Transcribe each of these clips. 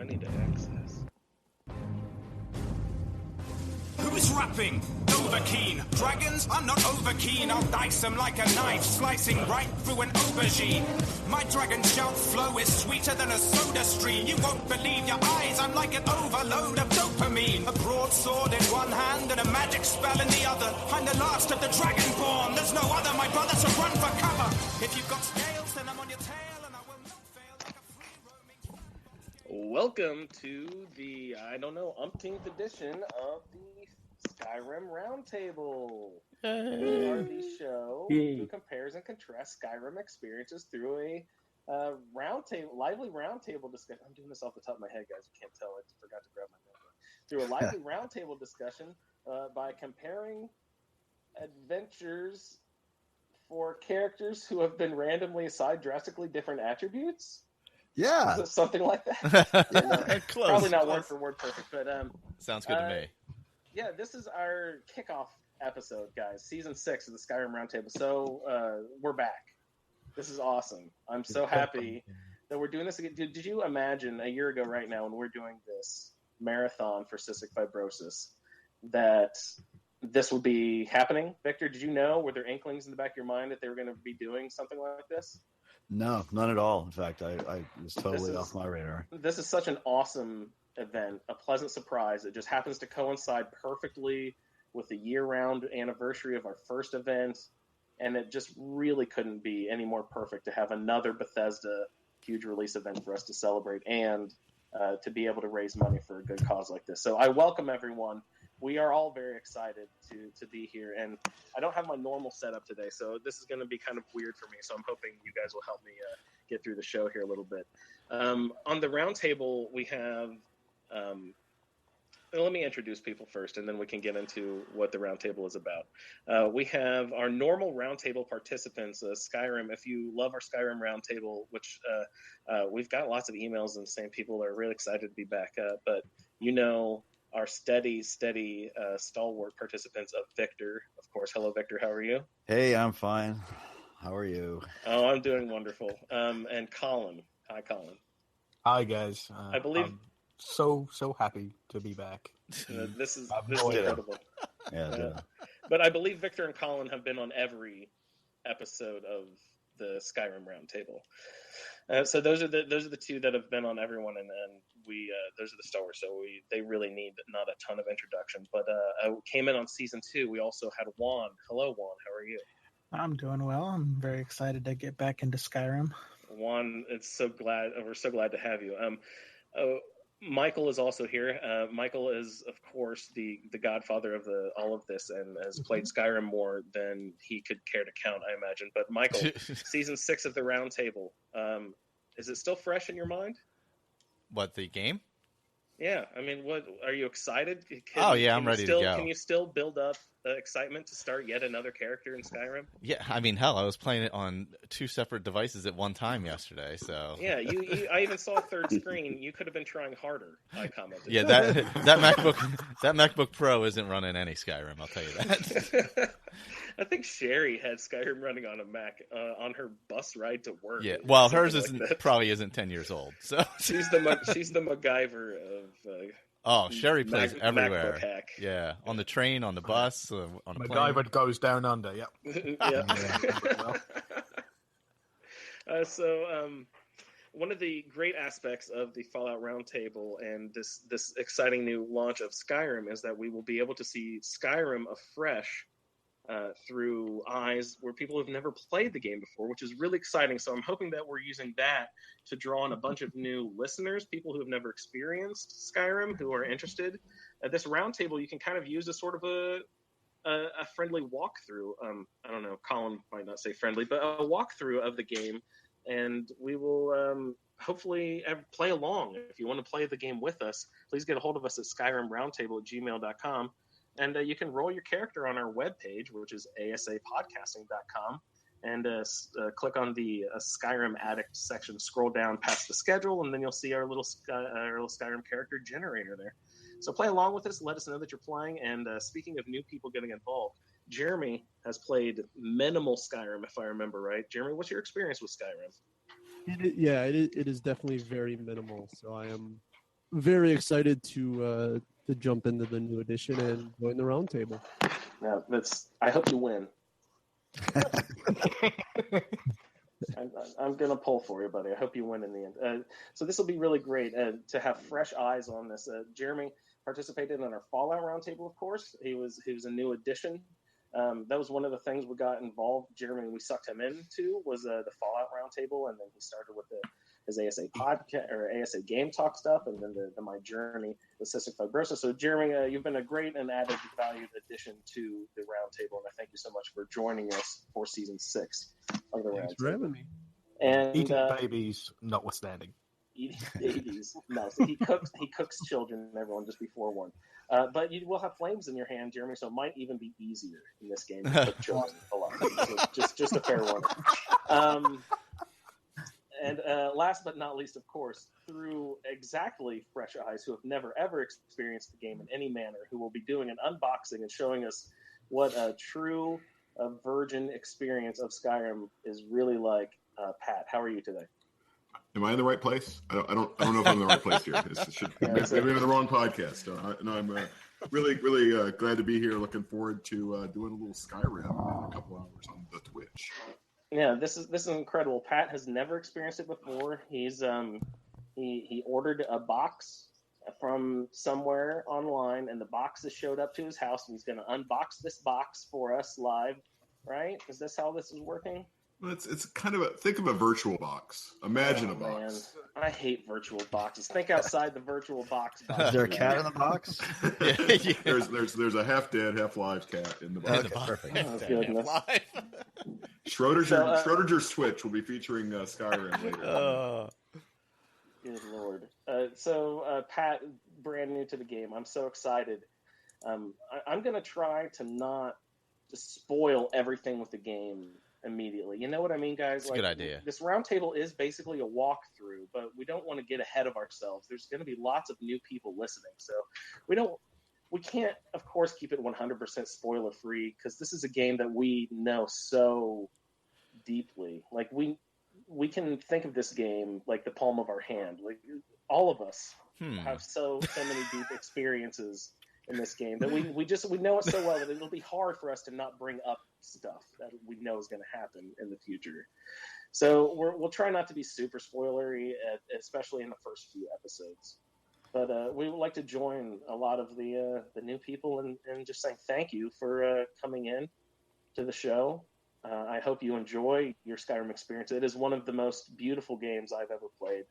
I need to access. Who's rapping? Overkeen. Dragons? I'm not overkeen. I'll dice them like a knife, slicing right through an aubergine. My dragon shout flow is sweeter than a soda stream. You won't believe your eyes. I'm like an overload of dopamine. A broadsword in one hand and a magic spell in the other. I'm the last of the dragonborn. There's no other, my brother, so run for cover. If you've got scales, then I'm on your tail, and I will not fail like a free roaming. Welcome to the, umpteenth edition of the Skyrim Roundtable. We are the show who compares and contrasts Skyrim experiences through a lively roundtable discussion. I'm doing this off the top of my head, guys. You can't tell. I forgot to grab my notebook. Through a lively roundtable discussion by comparing adventures for characters who have been randomly assigned drastically different attributes. Yeah. Is it something like that? Yeah, close. Probably not word for word perfect, but sounds good to me. Yeah, this is our kickoff episode, guys. Season 6 of the Skyrim Roundtable. So we're back. This is awesome. I'm so happy that we're doing this again. Did you imagine a year ago right now when we're doing this marathon for cystic fibrosis that this would be happening? Victor, did you know? Were there inklings in the back of your mind that they were going to be doing something like this? No, none at all. In fact, I was totally off my radar. This is such an awesome event, a pleasant surprise. It just happens to coincide perfectly with the year-round anniversary of our first event, and it just really couldn't be any more perfect to have another Bethesda huge release event for us to celebrate and to be able to raise money for a good cause like this. So I welcome everyone. We are all very excited to be here, and I don't have my normal setup today, so this is going to be kind of weird for me, so I'm hoping you guys will help me get through the show here a little bit. On the roundtable, we have let me introduce people first, and then we can get into what the roundtable is about. We have our normal roundtable participants, Skyrim. If you love our Skyrim roundtable, which we've got lots of emails and saying people are really excited to be back up, but our steady stalwart participants of Victor, of course. Hello, Victor. How are you? Hey, I'm fine. How are you? Oh, I'm doing wonderful. And Colin. Hi, Colin. Hi, guys. I believe I'm so happy to be back. This is incredible. Yeah, but I believe Victor and Colin have been on every episode of the Skyrim Roundtable. So those are the two that have been on everyone, and we those are the stars. So they really need not a ton of introduction. But I came in on season 2. We also had Juan. Hello, Juan. How are you? I'm doing well. I'm very excited to get back into Skyrim. Juan, we're so glad to have you. Michael is also here. Michael is, of course, the godfather of all of this, and has played Skyrim more than he could care to count, I imagine. But Michael, season 6 of the Roundtable, is it still fresh in your mind? What, the game? Yeah, I mean, what are you excited? I'm ready to go. Can you still build up excitement to start yet another character in Skyrim? Yeah, I mean, hell, I was playing it on 2 separate devices at one time yesterday. So yeah, I even saw a third screen. You could have been trying harder. I commented. Yeah, that MacBook Pro isn't running any Skyrim. I'll tell you that. I think Sherry had Skyrim running on a Mac on her bus ride to work. Yeah, well, hers probably isn't 10 years old. So she's the MacGyver of. Sherry plays everywhere. Hack. Yeah, on the train, on the bus, on a plane. MacGyver goes down under. Yep. One of the great aspects of the Fallout Roundtable and this exciting new launch of Skyrim is that we will be able to see Skyrim afresh. Through eyes where people have never played the game before, which is really exciting. So I'm hoping that we're using that to draw in a bunch of new listeners, people who have never experienced Skyrim, who are interested. This roundtable you can kind of use as sort of a friendly walkthrough. I don't know, Colin might not say friendly, but a walkthrough of the game, and we will hopefully play along. If you want to play the game with us, please get a hold of us at skyrimroundtable@gmail.com. And you can roll your character on our webpage, which is asapodcasting.com, and click on the Skyrim Addict section. Scroll down past the schedule, and then you'll see our little Skyrim character generator there. So play along with us. Let us know that you're playing. And speaking of new people getting involved, Jeremy has played minimal Skyrim, if I remember right. Jeremy, what's your experience with Skyrim? It is definitely very minimal. So I am very excited to jump into the new edition and join the roundtable. Yeah, I hope you win. I'm gonna pull for you, buddy. I hope you win in the end. So this will be really great to have fresh eyes on this. Jeremy participated in our Fallout roundtable, of course. He was a new addition. That was one of the things we got involved. Jeremy, we sucked him into was the Fallout roundtable, and then he started with his ASA podcast or ASA game talk stuff, and then the My Journey with cystic fibrosis. So Jeremy, you've been a great and added valued addition to the roundtable, and I thank you so much for joining us for season 6 of the roundtable. Thanks for having me. And Eating babies notwithstanding. Eating babies. No, so he cooks children, everyone, just before one. But you will have flames in your hand, Jeremy, so it might even be easier in this game to cook children a lot. So just a fair warning. And last but not least, of course, through exactly fresh eyes who have never, ever experienced the game in any manner, who will be doing an unboxing and showing us what a true virgin experience of Skyrim is really like. Pat, how are you today? Am I in the right place? I don't know if I'm in the right place here. Maybe I'm in the wrong podcast. I'm really glad to be here. Looking forward to doing a little Skyrim in a couple hours on the Twitch. Yeah, this is incredible. Pat has never experienced it before. He's he ordered a box from somewhere online, and the box has showed up to his house, and he's going to unbox this box for us live. Right? Is this how this is working? Well, it's kind of think of a virtual box. Imagine a box. Man. I hate virtual boxes. Think outside the virtual box. Is there a cat in the box? Yeah. There's a half dead, half live cat in the box. Okay, perfect. Oh, goodness. Schrodinger's Switch will be featuring Skyrim later. Good Lord. So Pat, brand new to the game. I'm so excited. I'm going to try to not just spoil everything with the game immediately. You know what I mean, guys? That's a good idea. This roundtable is basically a walkthrough, but we don't want to get ahead of ourselves. There's going to be lots of new people listening, so we can't, of course, keep it 100% spoiler free because this is a game that we know so deeply. Like we can think of this game like the palm of our hand. Like all of us have so many deep experiences in this game that we know it so well that it'll be hard for us to not bring up stuff that we know is going to happen in the future. So we'll try not to be super spoilery, especially in the first few episodes. But we would like to join a lot of the new people and just saying thank you for coming in to the show. I hope you enjoy your Skyrim experience. It is one of the most beautiful games I've ever played.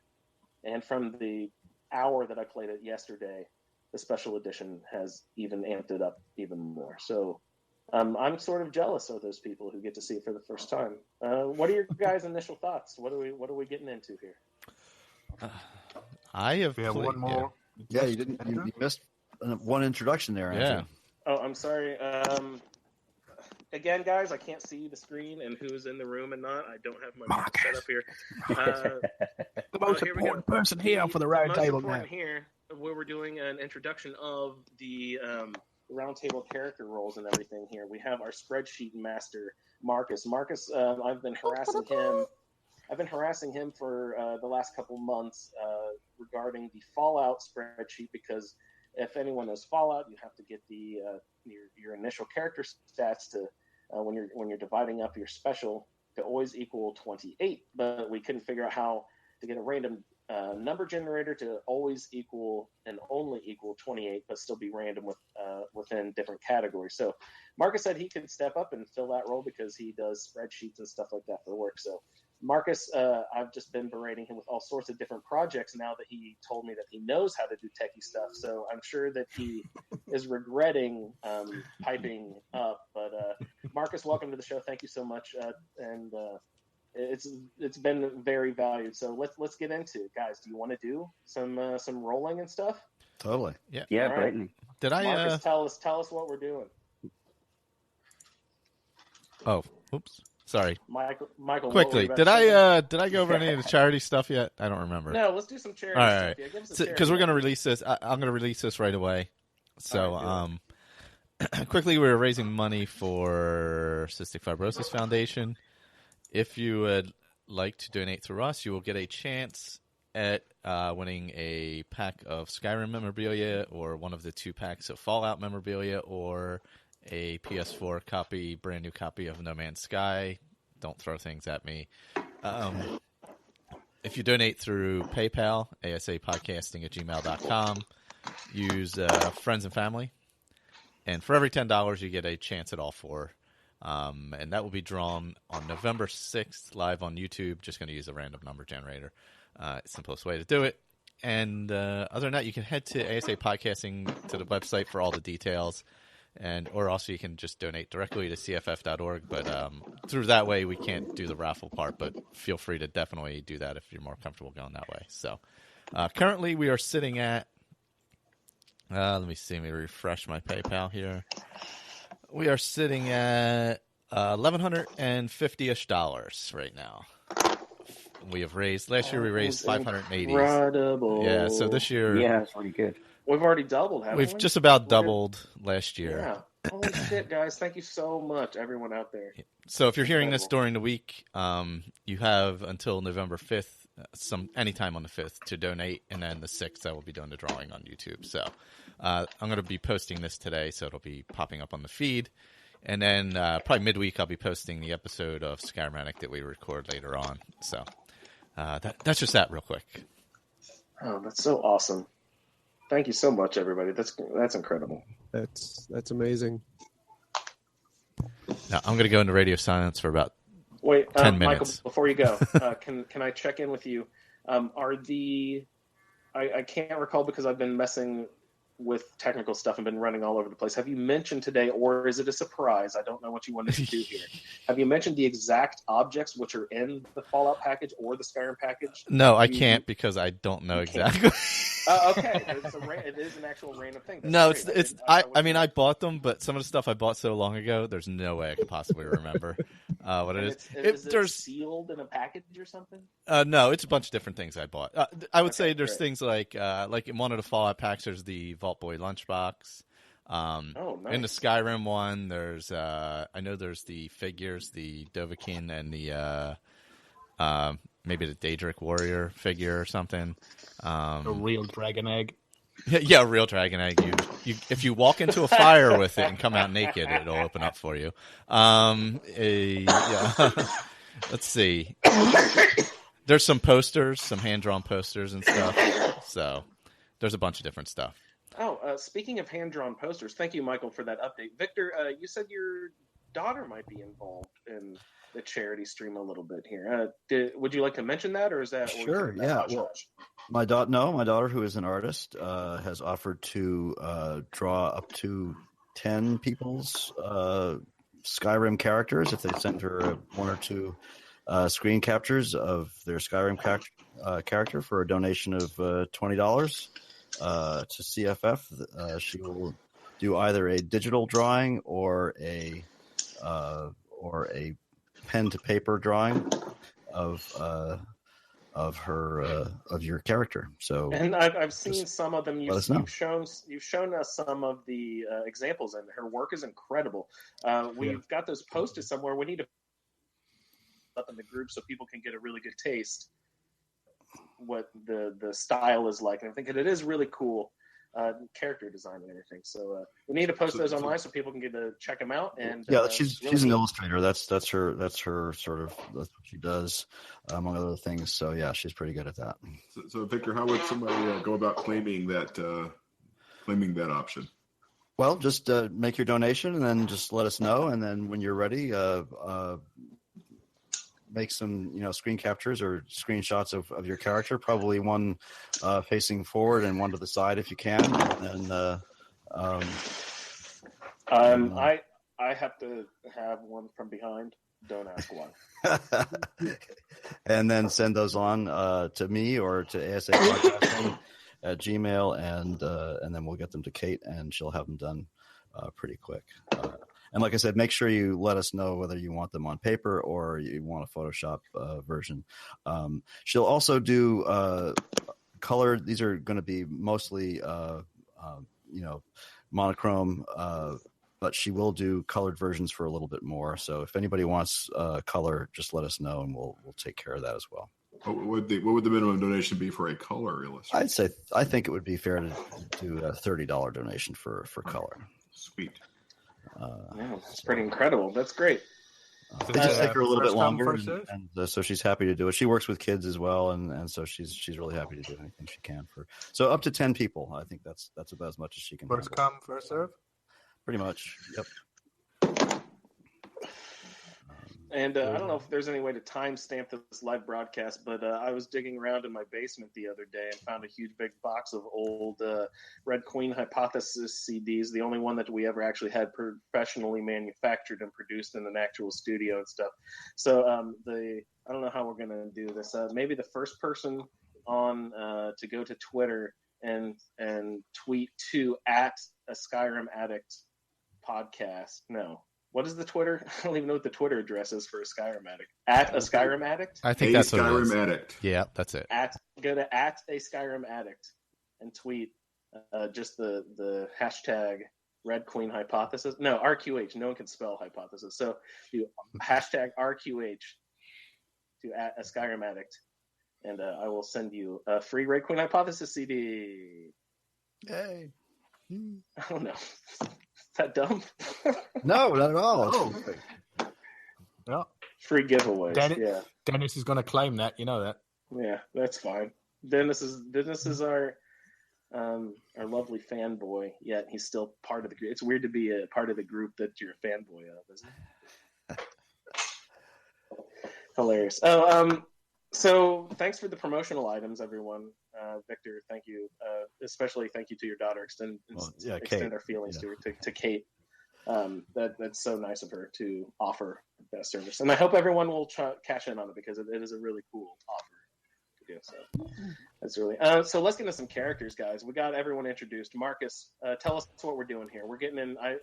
And from the hour that I played it yesterday, the special edition has even amped it up even more. So I'm sort of jealous of those people who get to see it for the first time. What are your guys' initial thoughts? What are we getting into here? I have We have one more. Yeah, you missed one introduction there, Yeah. Andrew. Oh, I'm sorry. Again, guys, I can't see the screen and who's in the room and not. I don't have my mic set up here. The most here we important go. person here for the Most round table now. important here, where we're doing an introduction of the roundtable character roles and everything here. We have our spreadsheet master, Marcus. Marcus, I've been harassing him for the last couple months regarding the Fallout spreadsheet, because if anyone knows Fallout, you have to get the your initial character stats to when you're dividing up your special to always equal 28. But we couldn't figure out how to get a random number generator to always equal and only equal 28, but still be random within different categories. So Marcus said he could step up and fill that role because he does spreadsheets and stuff like that for work. So Marcus, I've just been berating him with all sorts of different projects now that he told me that he knows how to do techie stuff. So I'm sure that he is regretting piping up. But Marcus, welcome to the show. Thank you so much. And it's been very valued. So let's get into it, guys. Do you want to do some rolling and stuff? Totally. Yeah. Yeah, All Brighton. Did I? Marcus, tell us what we're doing. Oh, oops. Sorry. Michael. Quickly, what did were you about to say? I go over any of the charity stuff yet? I don't remember. No, let's do some charity All stuff. right, Yeah, give us a because charity we're going to release this. I'm going to release this right away. So, All quickly, we're raising money for Cystic Fibrosis Foundation. If you would like to donate through us, you will get a chance at winning a pack of Skyrim memorabilia or one of the 2 packs of Fallout memorabilia or a PS4 copy, brand new copy of No Man's Sky. Don't throw things at me. If you donate through PayPal, asapodcasting@gmail.com, use friends and family. And for every $10, you get a chance at all 4. And that will be drawn on November 6th live on YouTube. Just going to use a random number generator. Simplest way to do it. And other than that, you can head to ASA Podcasting to the website for all the details. Or also you can just donate directly to cff.org. But through that way, we can't do the raffle part. But feel free to definitely do that if you're more comfortable going that way. So currently we are sitting at, let me see, let me refresh my PayPal here. We are sitting at $1,150-ish right now. We have raised, last year we raised 580. Incredible. Yeah, so this year. Yeah, that's pretty good. We've already doubled, haven't we? We've just about doubled last year. Yeah. Holy shit, guys. Thank you so much, everyone out there. So if you're hearing this during the week, you have until November 5th, anytime on the 5th, to donate, and then the 6th I will be doing the drawing on YouTube. So I'm going to be posting this today, so it'll be popping up on the feed. And then probably midweek I'll be posting the episode of Skyrim Addict that we record later on. So that's just that real quick. Oh, that's so awesome. Thank you so much, everybody. That's incredible. That's amazing. Now, I'm going to go into radio silence for about 10 minutes. Michael, before you go, can I check in with you? I can't recall because I've been messing with technical stuff and been running all over the place. Have you mentioned today, or is it a surprise? I don't know what you wanted to do here. Have you mentioned the exact objects which are in the Fallout package or the Skyrim package? No, I can't because I don't know exactly. Okay, it is an actual random thing. That's no, great. I mean, I bought them, but some of the stuff I bought so long ago, there's no way I could possibly remember what it is. Is it sealed in a package or something? No, it's a bunch of different things I bought. I would say there's great. things like in one of the Fallout packs, there's the Vault Boy lunchbox. Nice. In the Skyrim one, there's I know there's the figures, the Dovahkiin and the maybe the Daedric warrior figure or something. A real dragon egg. Yeah, real dragon egg. You if you walk into a fire with it and come out naked, it'll open up for you. Let's see. There's some posters, some hand-drawn posters and stuff. So there's a bunch of different stuff. Oh, speaking of hand-drawn posters, thank you, Michael, for that update. Victor, you said your daughter might be involved in the charity stream a little bit here. Would you like to mention that, or is that sure? Yeah. Well, my daughter, who is an artist, has offered to draw up to 10 people's Skyrim characters if they send her 1 or 2 screen captures of their Skyrim character for a donation of $20 to CFF. She will do either a digital drawing or a pen to paper drawing of your character. So, and I've seen some of them. You've shown us some of the examples, and her work is incredible. We've got those posted somewhere. We need to up in the group so people can get a really good taste what the style is like. And I think it is really cool character design and everything. So we need to post those online so people can get to check them out. And she's an illustrator. That's her sort of, that's what she does among other things. So yeah, she's pretty good at that. So Victor, how would somebody go about claiming that option? Well, just make your donation and then just let us know. And then when you're ready, make some, screen captures or screenshots of your character, probably one facing forward and one to the side if you can. And I have to have one from behind. Don't ask why. And then send those on to me or to ASA Podcasting at Gmail, and then we'll get them to Kate, and she'll have them done pretty quick. And like I said, make sure you let us know whether you want them on paper or you want a Photoshop version. She'll also do color. These are going to be mostly, monochrome, but she will do colored versions for a little bit more. So if anybody wants color, just let us know, and we'll take care of that as well. What would the minimum donation be for a color illustration? I think it would be fair to do a $30 donation for color. Sweet. That's pretty incredible. That's great. They just take her a little bit longer, first serve? and so she's happy to do it. She works with kids as well, and so she's really happy to do anything she can for. So up to 10 people, I think that's about as much as she can. First handle. come, first serve. Pretty much. Yep. And I don't know if there's any way to timestamp this live broadcast, but I was digging around in my basement the other day and found a huge big box of old Red Queen Hypothesis CDs, the only one that we ever actually had professionally manufactured and produced in an actual studio and stuff. So I don't know how we're going to do this. Maybe the first person on to go to Twitter and tweet to @ a Skyrim Addict podcast. No. What is the Twitter? I don't even know what the +Twitter address is for a Skyrim Addict. @ a Skyrim Addict? I think that's what it is. Skyrim Addict. Yeah, that's it. Go to @ a Skyrim Addict and tweet just the hashtag Red Queen Hypothesis. No, RQH. No one can spell hypothesis. So do hashtag RQH to @ a Skyrim Addict, and I will send you a free Red Queen Hypothesis CD. Yay. I don't know. Is that dumb? No, not at all. Oh. Yeah. Free giveaways. Dennis is going to claim that. You know that. Yeah, that's fine. Dennis is our lovely fanboy. Yet he's still part of the group. It's weird to be a part of the group that you're a fanboy of, isn't it? Hilarious. So thanks for the promotional items, everyone. Victor, thank you. Especially thank you to your daughter. Extend our feelings to Kate. That's so nice of her to offer that service, and I hope everyone will cash in on it because it is a really cool offer to do. So that's really. So let's get into some characters, guys. We got everyone introduced. Marcus, tell us what we're doing here. We're getting in. I'm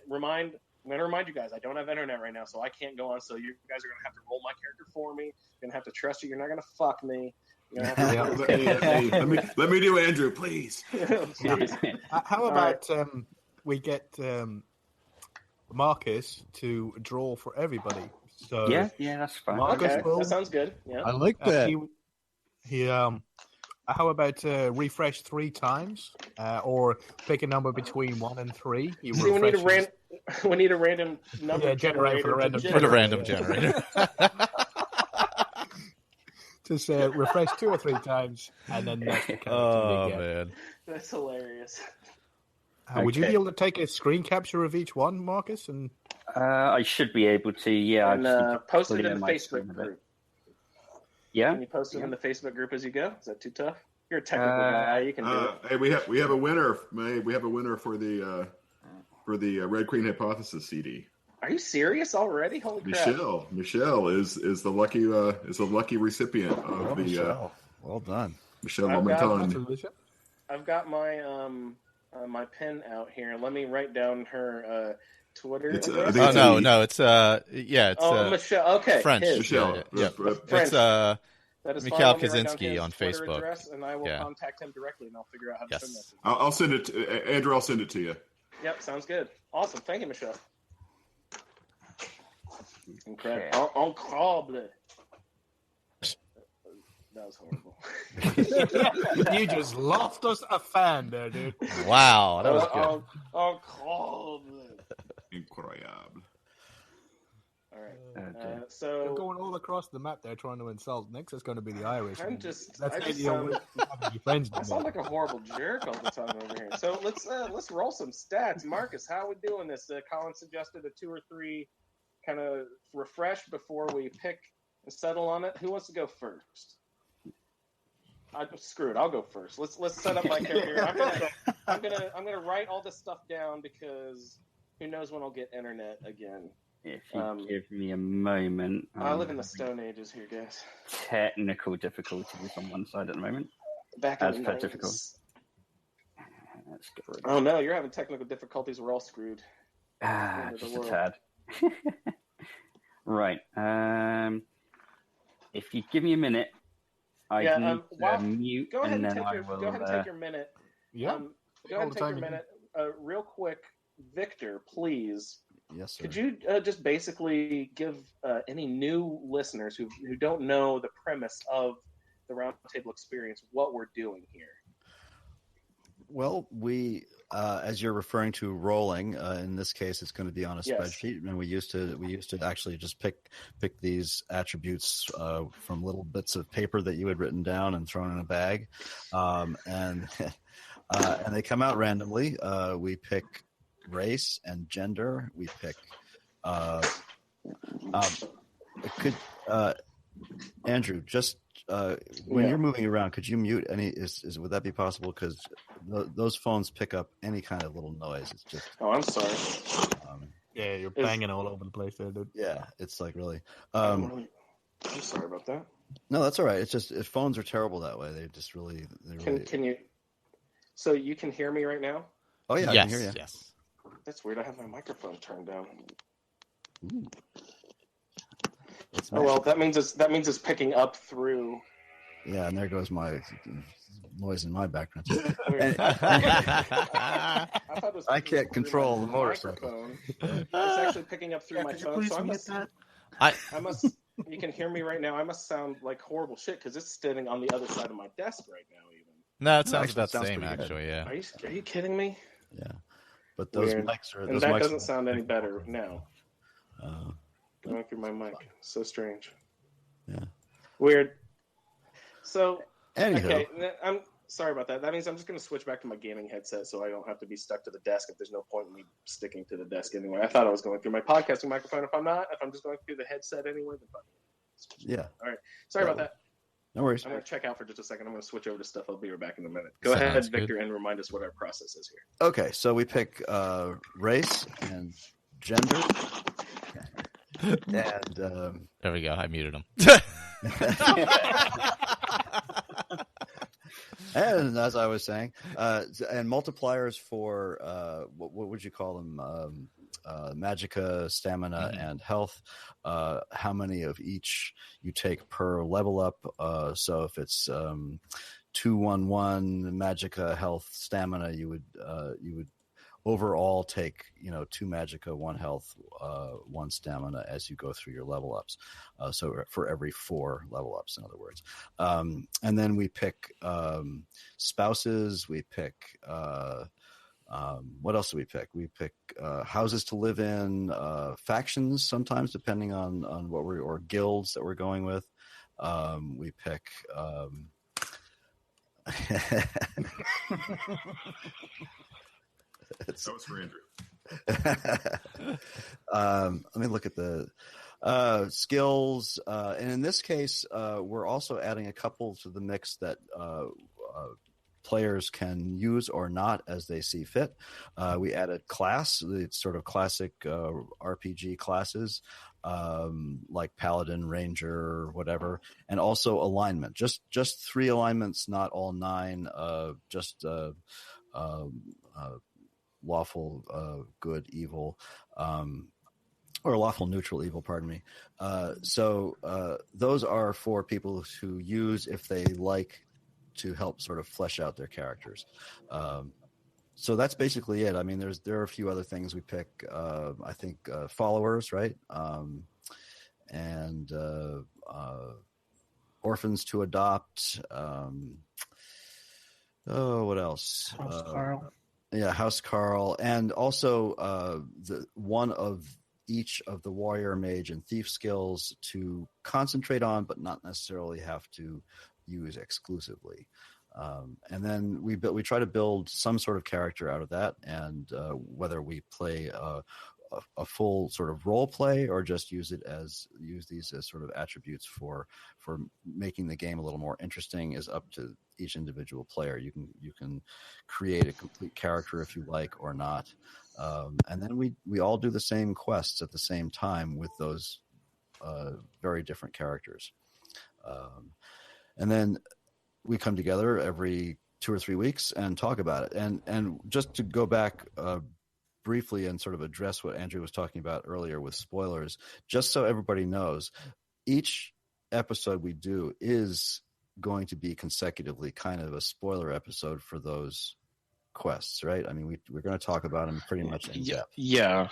going to remind you guys, I don't have internet right now, so I can't go on. So you guys are going to have to roll my character for me. You're going to have to trust you. You're not going to fuck me. Let me do Andrew, please. How about we get Marcus to draw for everybody? So yeah, that's fine. Marcus that sounds good. Yeah, I like that. He how about refresh 3 times, or pick a number between 1 and 3? We need a random number generator. Put a random generator. Just refresh 2 or 3 times, and then that's the character we get. Man, that's hilarious. Would you be able to take a screen capture of each one, Marcus? And I should be able to. Yeah, and post it in the Facebook group. Yeah. Can you post it in the Facebook group as you go? Is that too tough? You're a technical guy. You can do it. Hey, we have a winner. We have a winner for the Red Queen Hypothesis CD. Are you serious already? Holy crap! Michelle is the lucky recipient of the. Michelle. Well done, Michelle Momenton. I've got my my pen out here. Let me write down her Twitter. It's Michelle. Okay, French. Michelle. Yeah. French. It's Mikhail Kaczynski on Facebook. Address, and I will contact him directly, and I'll figure out how to send that. I'll send it to Andrew. I'll send it to you. Yep, sounds good. Awesome. Thank you, Michelle. Incredible. Incredible. That was horrible. You just lost us a fan there, dude. Wow, that was good. Incredible. Incredible. All right. So you're going all across the map there trying to insult. Next is going to be the Irish. I sound like a horrible jerk all the time over here. So let's roll some stats. Marcus, how are we doing this? Colin suggested a 2 or 3 kind of refresh before we pick and settle on it. Who wants to go first? Screw it. I'll go first. Let's set up my character. I'm gonna write all this stuff down because who knows when I'll get internet again. If you give me a moment. I live in the Stone Ages here, guys. Technical difficulties on one side at the moment. Back in the 90s. Difficult. Let's get rid of Oh no, you're having technical difficulties. We're all screwed. Just a tad. Right. If you give me a minute, I need to mute. Go ahead and and then go ahead and take your minute. Yeah. Go ahead and take your minute. Real quick, Victor, please. Yes, sir. Could you just basically give any new listeners who don't know the premise of the Roundtable experience what we're doing here? Well, we, as you're referring to rolling, in this case, it's going to be on a spreadsheet, and we used to actually just pick these attributes from little bits of paper that you had written down and thrown in a bag, and they come out randomly. We pick race and gender. We pick. It could, Andrew, just when you're moving around, could you mute any? Would that be possible? Because those phones pick up any kind of little noise. It's just. Oh, I'm sorry. Yeah, you're banging all over the place there, dude. Yeah, it's like really. I'm sorry about that. No, that's all right. It's just phones are terrible that way. They just really. Can you? So you can hear me right now? Oh yeah, yes, I can hear you. Yes. That's weird. I have my microphone turned down. Ooh. Oh well, that means it's picking up through. Yeah, and there goes my noise in my background. I can't control the motorcycle. It's actually picking up through my phone. So I must. You can hear me right now. I must sound like horrible shit because it's standing on the other side of my desk right now. Even. No, it sounds about the same actually. Yeah. Are you kidding me? Yeah, but those mics are. And that doesn't sound any better now. Going through my mic. So strange. Yeah. Weird. So, anywho. Okay, I'm sorry about that. That means I'm just going to switch back to my gaming headset so I don't have to be stuck to the desk if there's no point in me sticking to the desk anyway. I thought I was going through my podcasting microphone. If I'm not, if I'm just going through the headset anyway, then fine. Yeah. All right. Sorry about that. No worries. I'm going to check out for just a second. I'm going to switch over to stuff. I'll be right back in a minute. Go ahead, Victor, and remind us what our process is here. Okay, so we pick race and gender. And there we go. I muted him. And as I was saying, and multipliers for what would you call them? Magicka, stamina, and health. How many of each you take per level up? So if it's 2-1-1 Magicka, health, stamina, you would overall take 2 Magicka, 1 health, 1 stamina as you go through your level ups. So for every 4 level ups, in other words. And then we pick spouses. We pick what else do we pick? We pick houses to live in, factions sometimes depending on what or guilds that we're going with. We pick. That was for Andrew. Let me look at the skills. And in this case, we're also adding a couple to the mix that players can use or not as they see fit. We added class, the sort of classic RPG classes, like Paladin, Ranger, whatever, and also alignment. Just 3 alignments, not all 9. Just lawful, good, evil, or lawful, neutral, evil. Pardon me. So those are for people who use if they like to help sort of flesh out their characters. So that's basically it. I mean, there are a few other things we pick. I think followers, right? And orphans to adopt. What else? House Carl. Yeah, House Carl, and also the one of each of the warrior, mage, and thief skills to concentrate on, but not necessarily have to use exclusively. And then we try to build some sort of character out of that, and whether we play a full sort of role play or just use these as sort of attributes for making the game a little more interesting is up to each individual player. You can create a complete character if you like or not. And then we all do the same quests at the same time with those very different characters. And then we come together every 2 or 3 weeks and talk about it. And just to go back briefly and sort of address what Andrew was talking about earlier with spoilers, just so everybody knows, each episode we do is going to be consecutively kind of a spoiler episode for those quests, right? I mean, we're going to talk about them pretty much in depth. Yeah.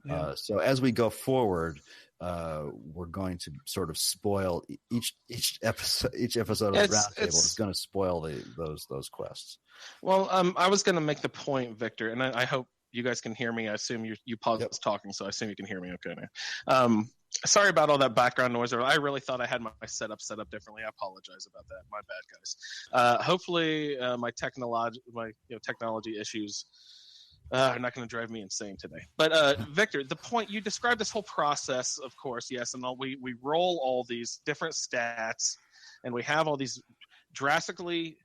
Yeah. So as we go forward, we're going to sort of spoil each episode. Each episode of the Roundtable is going to spoil those quests. Well, I was going to make the point, Victor, and I hope you guys can hear me. I assume you paused talking, so I assume you can hear me okay now. Sorry about all that background noise. I really thought I had my setup set up differently. I apologize about that. My bad, guys. Hopefully, my technology issues are not going to drive me insane today. But Victor, the point you described this whole process, of course, yes, and we roll all these different stats, and we have all these drastically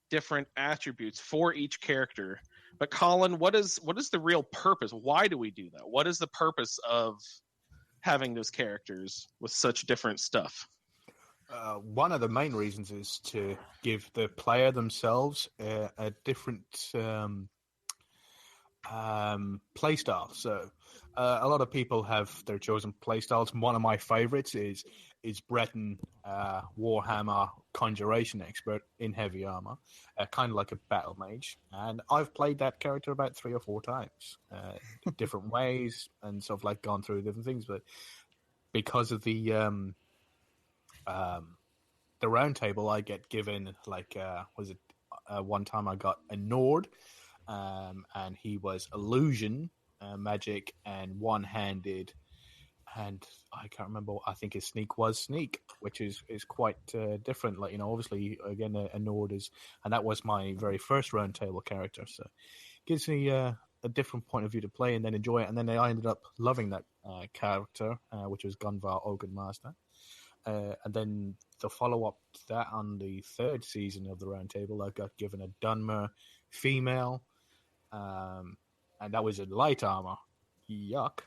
different attributes for each character. But Colin, what is the real purpose? Why do we do that? What is the purpose of having those characters with such different stuff? One of the main reasons is to give the player themselves a different play style. So a lot of people have their chosen play styles, and one of my favorites is Breton Warhammer Conjuration Expert in heavy armor, kind of like a battle mage. And I've played that character about 3 or 4 times, different ways, and sort of like gone through different things. But because of the Roundtable, I get given one time I got a Nord, and he was illusion, magic, and one-handed. And I can't remember. I think his sneak was sneak, which is quite different. Like, obviously, again, a Nord is, and that was my very first Roundtable character. So it gives me a different point of view to play and then enjoy it. And then I ended up loving that character, which was Gunvar Ogun Master. And then the follow-up to that on the 3rd season of the Roundtable, I got given a Dunmer female, and that was in light armor. Yuck.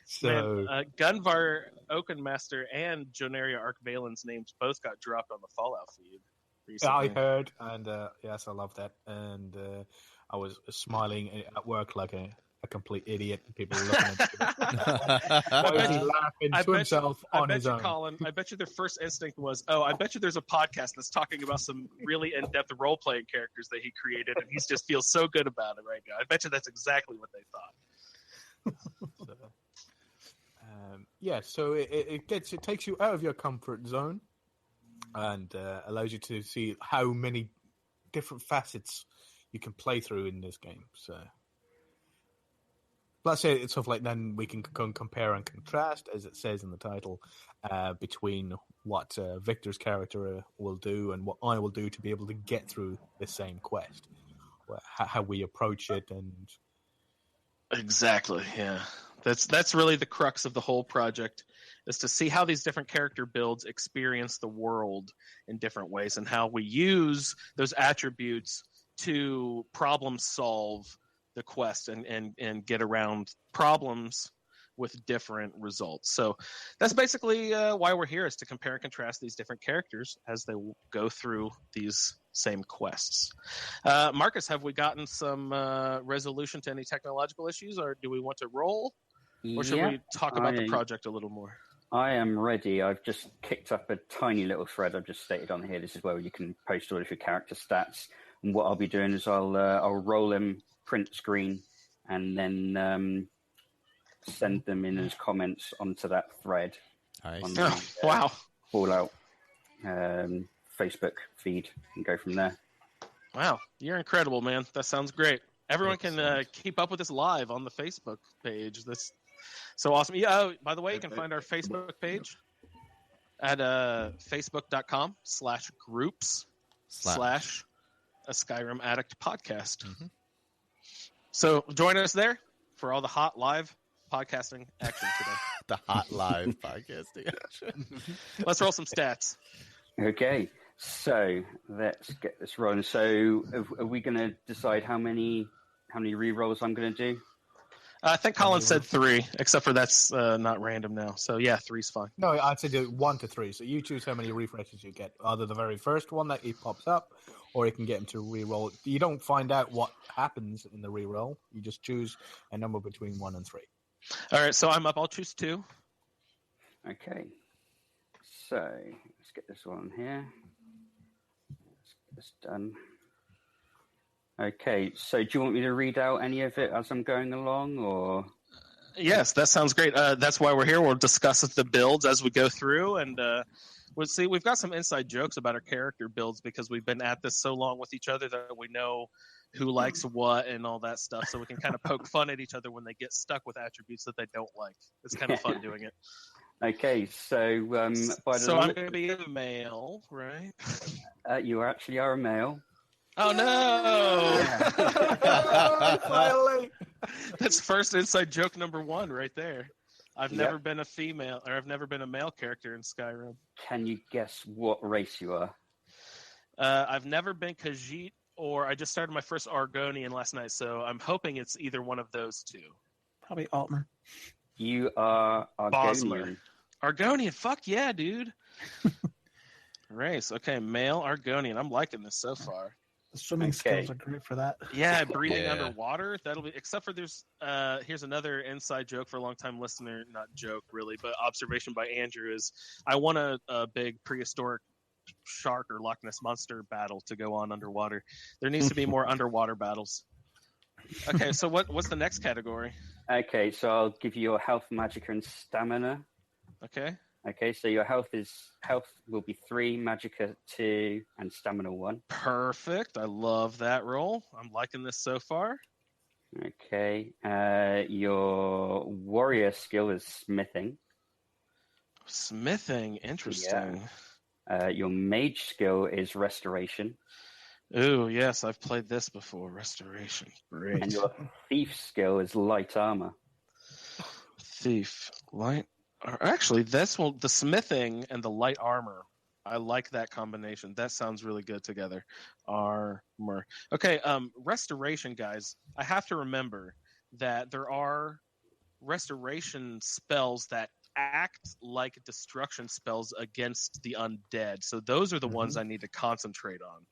So Gunvar Oakenmaster and Jonaria Arkvalen's names both got dropped on the Fallout feed recently. I heard, and yes, I love that. And I was smiling at work like a complete idiot. People were looking at me. Laughing to himself on his own. Colin, I bet you their first instinct was, I bet you there's a podcast that's talking about some really in-depth role-playing characters that he created, and he just feels so good about it right now. I bet you that's exactly what they thought. So it takes you out of your comfort zone and allows you to see how many different facets you can play through in this game. So let's say it's sort of like then we can compare and contrast, as it says in the title, between what Victor's character will do and what I will do to be able to get through the same quest, how we approach it, and exactly, yeah. That's really the crux of the whole project, is to see how these different character builds experience the world in different ways and how we use those attributes to problem solve the quest and get around problems with different results. So that's basically why we're here, is to compare and contrast these different characters as they go through these same quests. Marcus, have we gotten some resolution to any technological issues, or do we want to roll? Or should we talk about the project a little more? I am ready. I've just kicked up a tiny little thread. I've just stated on here, this is where you can post all of your character stats. And what I'll be doing is I'll roll them, print screen, and then send them in as comments onto that thread. Nice. On Wow. Fallout Facebook feed, and go from there. Wow, you're incredible, man. That sounds great. Everyone can keep up with this live on the Facebook page. That's so awesome. Yeah. By the way, you can find our Facebook page at facebook.com/groups/ a Skyrim Addict podcast. Mm-hmm. So join us there for all the hot live podcasting action today. The hot live podcasting action. Let's roll some stats. Okay, so let's get this rolling. So are we going to decide how many re-rolls I'm going to do? I think Colin said 3, except for that's not random now. So yeah, 3's fine. No, I'd say do 1 to 3. So you choose how many refreshes you get. Either the very first one that it pops up, or you can get him to re-roll. You don't find out what happens in the re-roll. You just choose a number between 1 and 3. All right, so I'm up. I'll choose 2. Okay. So let's get this one here. Let's get this done. Okay, so do you want me to read out any of it as I'm going along, or? Yes, that sounds great. That's why we're here. We'll discuss the builds as we go through, and we'll see. We've got some inside jokes about our character builds because we've been at this so long with each other that we know who likes what and all that stuff, so we can kind of poke fun at each other when they get stuck with attributes that they don't like. It's kind of fun doing it. Okay, so I'm going to be a male, right? You actually are a male. Oh no! Finally, that's first inside joke number 1 right there. I've never been a female, or I've never been a male character in Skyrim. Can you guess what race you are? I've never been Khajiit, or I just started my first Argonian last night, so I'm hoping it's either one of those two. Probably Altmer. You are Argonian. Argonian, fuck yeah, dude. Race, okay, male Argonian. I'm liking this so far. The swimming skills are great for that. Yeah, breathing underwater. That'll be. Except for there's. Here's another inside joke for a long time listener. Not joke really, but observation by Andrew is I want a big prehistoric shark or Loch Ness monster battle to go on underwater. There needs to be more underwater battles. Okay, so what's the next category? Okay, so I'll give you your health, magicka, and stamina. Okay. Okay, so your health will be 3, magicka 2, and stamina 1. Perfect. I love that roll. I'm liking this so far. Okay. Your warrior skill is smithing. Smithing, interesting. Yeah. Your mage skill is restoration. Ooh, yes, I've played this before. Restoration, great. And your thief skill is light armor. Thief, light. Actually, the smithing and the light armor. I like that combination. That sounds really good together. Armor. Okay, restoration, guys. I have to remember that there are restoration spells that act like destruction spells against the undead. So those are the ones I need to concentrate on.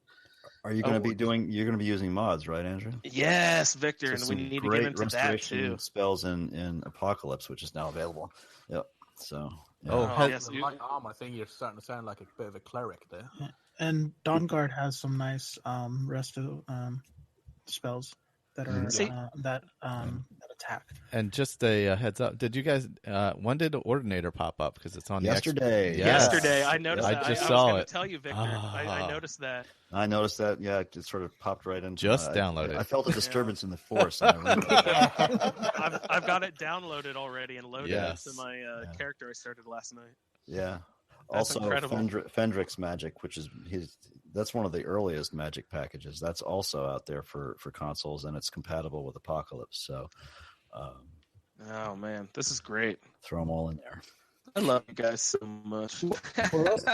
Are you going to be You're going to be using mods, right, Andrew? Yes, Victor, So and we need to get into that too. Spells in Apocalypse, which is now available. Yep. So. Yeah. Yes, light armor. I think you're starting to sound like a bit of a cleric there. Yeah. And Dawnguard has some nice resto spells that are that attack. And just a heads up, did you guys? When did Ordinator pop up? Because it's on yesterday. Yesterday, I noticed. I just saw it. I was going to tell you, Victor. I noticed that. I noticed that. Yeah, it sort of popped right in. Just downloaded. I felt a disturbance in the force. And I've got it downloaded already and loaded into my character I started last night. Yeah. That's also, Fendrick's Magic, which is that's one of the earliest Magic packages. That's also out there for consoles, and it's compatible with Apocalypse. So, oh man, this is great. Throw them all in there. I love you guys so much. For us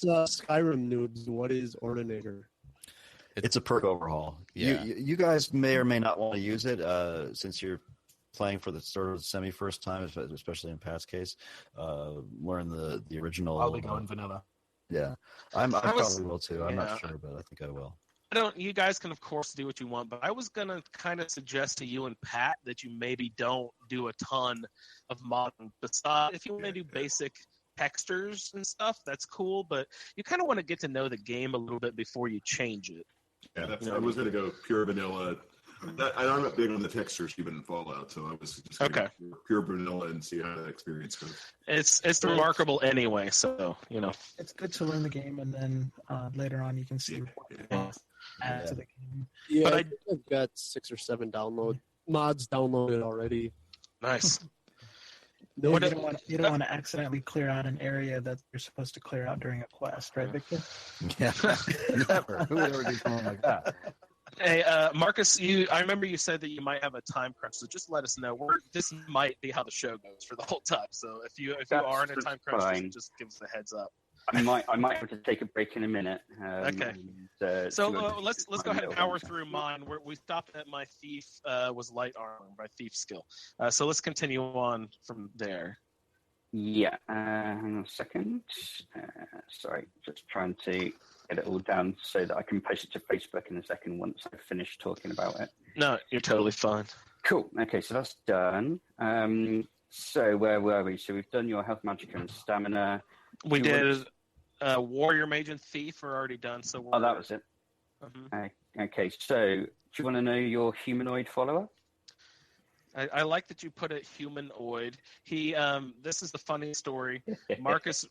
Skyrim noobs, what is Ordinator? It's a perk overhaul. Yeah. You guys may or may not want to use it since you're playing for the sort of semi-first time, especially in Pat's case. Learn the original. I'll be going vanilla. Yeah, I probably will too. I'm not sure, but I think I will. You guys can of course do what you want, but I was gonna kind of suggest to you and Pat that you maybe don't do a ton of modern. Besides, if you want to do basic textures and stuff, that's cool. But you kind of want to get to know the game a little bit before you change it. Yeah, I was gonna go pure vanilla. I'm not big on the textures even in Fallout, so I was just going pure vanilla and see how that experience goes. It's remarkable anyway, so it's good to learn the game, and then later on you can see what add to the game. Yeah, but I've got 6 or 7 mods downloaded already. Nice. You don't want to accidentally clear out an area that you're supposed to clear out during a quest, right, Victor? Yeah, never. Who would ever do something like that? Hey, Marcus, I remember you said that you might have a time crunch, so just let us know. This might be how the show goes for the whole time. So if you are in a time crunch, just give us a heads up. I might have to take a break in a minute. Okay. So let's go ahead and power through mine. We stopped at my thief was light armor, my thief skill. So let's continue on from there. Yeah. Hang on a second. Sorry, just trying to get it all down so that I can post it to Facebook in a second once I've finished talking about it. No, you're totally fine. Cool. Okay, so that's done. So where were we? So we've done your health, magic, and stamina. We did warrior, mage, and thief are already done. So that was it. Okay, so do you want to know your humanoid follower? I like that you put it humanoid. He, this is the funny story. Marcus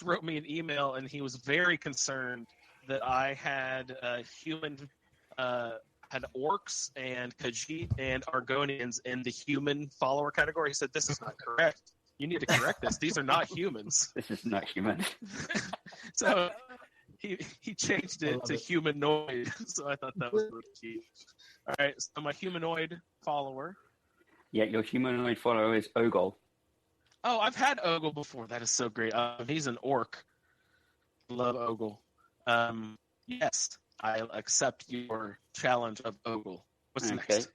wrote me an email, and he was very concerned that I had had orcs and Khajiit and Argonians in the human follower category. He said, "This is not correct. You need to correct this. These are not humans." This is not human. So he changed it to humanoid. So I thought that was really cute. All right, so my humanoid follower. Yeah, your humanoid follower is Ogol. Oh, I've had Ogle before. That is so great. He's an orc. Love Ogle. Yes, I accept your challenge of Ogle. What's next?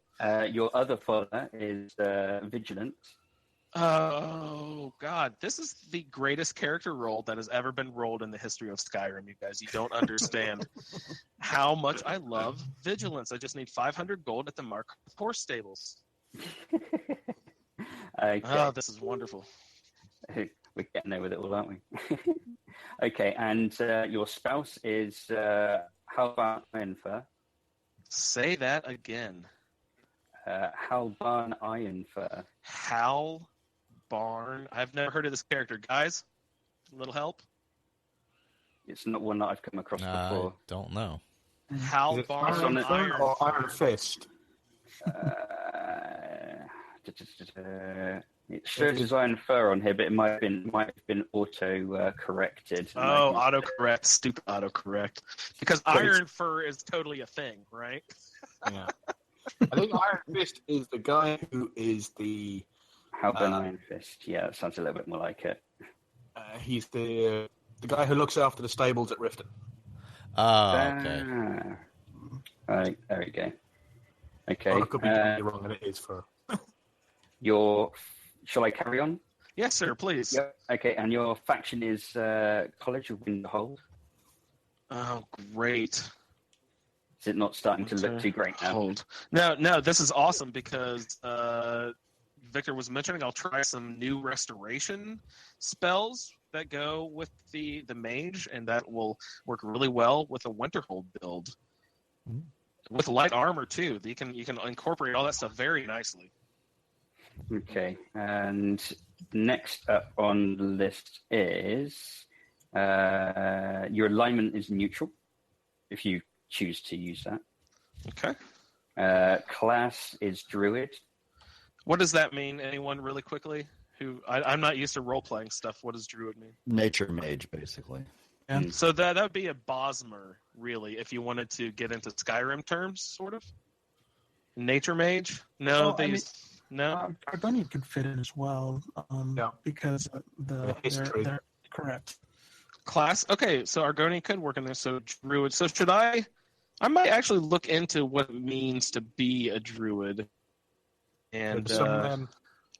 Your other follower is Vigilant. Oh, God. This is the greatest character role that has ever been rolled in the history of Skyrim, you guys. You don't understand how much I love Vigilance. I just need 500 gold at the Mark Horse Stables. Okay. Oh, this is wonderful. We're getting there with it all, aren't we? Okay, and your spouse is Halbarn Ironfur. Say that again. Halbarn Ironfur. Halbarn. I've never heard of this character. Guys, a little help? It's not one that I've come across before. I don't know. Halbarn Iron or Iron Fist? It shows as Iron Fur on here, but it might have been auto corrected. Oh, autocorrect, stupid autocorrect. Because Iron Fur is totally a thing, right? Yeah. I think Iron Fist is the guy who is the Halbarn Iron Fist. Yeah, that sounds a little bit more like it. He's the guy who looks after the stables at Riften. Oh, okay. Right, there we go. Okay. I could be completely wrong, and it is Fur. Shall I carry on? Yes, sir, please. Yep. Okay, and your faction is College of Windhold. Oh, great. Is it not starting to look too great now? No, this is awesome because Victor was mentioning I'll try some new restoration spells that go with the mage, and that will work really well with a Winterhold build. Mm-hmm. With light armor too. You can incorporate all that stuff very nicely. Okay, and next up on the list is your alignment is neutral, if you choose to use that. Okay. Class is Druid. What does that mean? Anyone really quickly? I'm not used to role-playing stuff. What does Druid mean? Nature mage, basically. Yeah. So that would be a Bosmer, really, if you wanted to get into Skyrim terms, sort of. Nature mage? No, no. Argonian could fit in as well, because they're correct. Class. Okay, so Argonian could work in there. So Druid. So should I might actually look into what it means to be a Druid. And some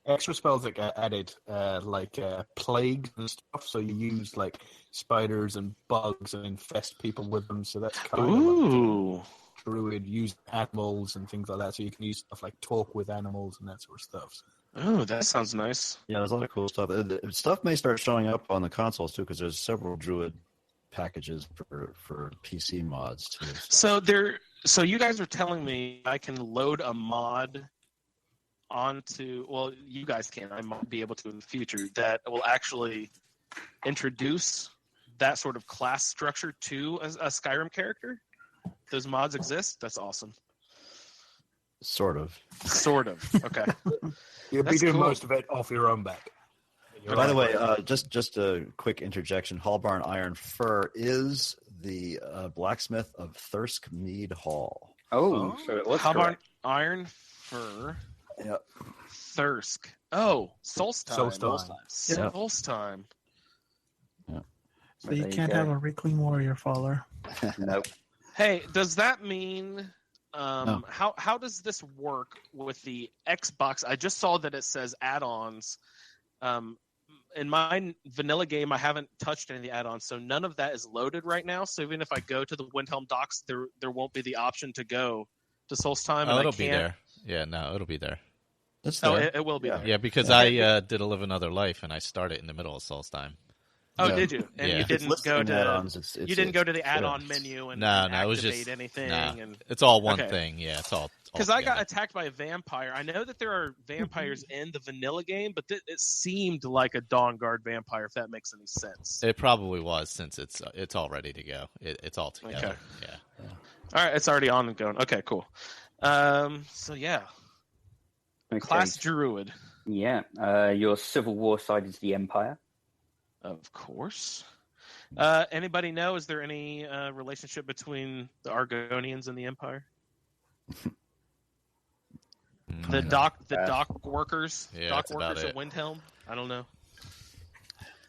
extra spells that get added, like plague and stuff. So you use like spiders and bugs and infest people with them. So that's kind of like Druid. Use animals and things like that. So you can use stuff like talk with animals and that sort of stuff. Oh, that sounds nice. Yeah, there's a lot of cool stuff. Stuff may start showing up on the consoles too, because there's several Druid packages for PC mods too. So you guys are telling me I can load a mod onto, well, you guys can, I might be able to in the future, that will actually introduce that sort of class structure to a Skyrim character? Those mods exist? That's awesome. Sort of. Okay. You'll be doing most of it off your own back. By the way, just a quick interjection. Halbarn Iron Fur is the blacksmith of Thirsk Mead Hall. Oh, so it was Halbarn Iron Fur. Yep. Thirsk. Oh, Solstheim. Solstheim. Yep. So you can't have a Rickling Warrior follower. Nope. Hey, does that mean No. how does this work with the Xbox? I just saw that it says add-ons. In my vanilla game, I haven't touched any of the add-ons, so none of that is loaded right now. So even if I go to the Windhelm docks, there won't be the option to go to Solstheim. Oh, it'll be there. Yeah, no, it'll be there. That's there. It will be there. Yeah, because I did a Live Another Life, and I started in the middle of Solstheim. Oh, No. did you? And Yeah. you If it's didn't listed go in to add-ons, you didn't go to the it's add-on there. menu and No, and it was activate just anything. And it's all one Okay. thing. Yeah, it's all. because I got together. attacked by a vampire. I know that there are vampires in the vanilla game, but it seemed like a Dawn Guard vampire. If that makes any sense. It probably was since it's all ready to go. It's all together. Okay. Yeah. All right, it's already on and going. Okay, cool. So yeah, Okay. class druid, Yeah. Your Civil War side is the Empire. of course. Anybody know? Is there any relationship between the Argonians and the Empire? The dock workers, Yeah, dock that's about workers at it. Windhelm. I don't know.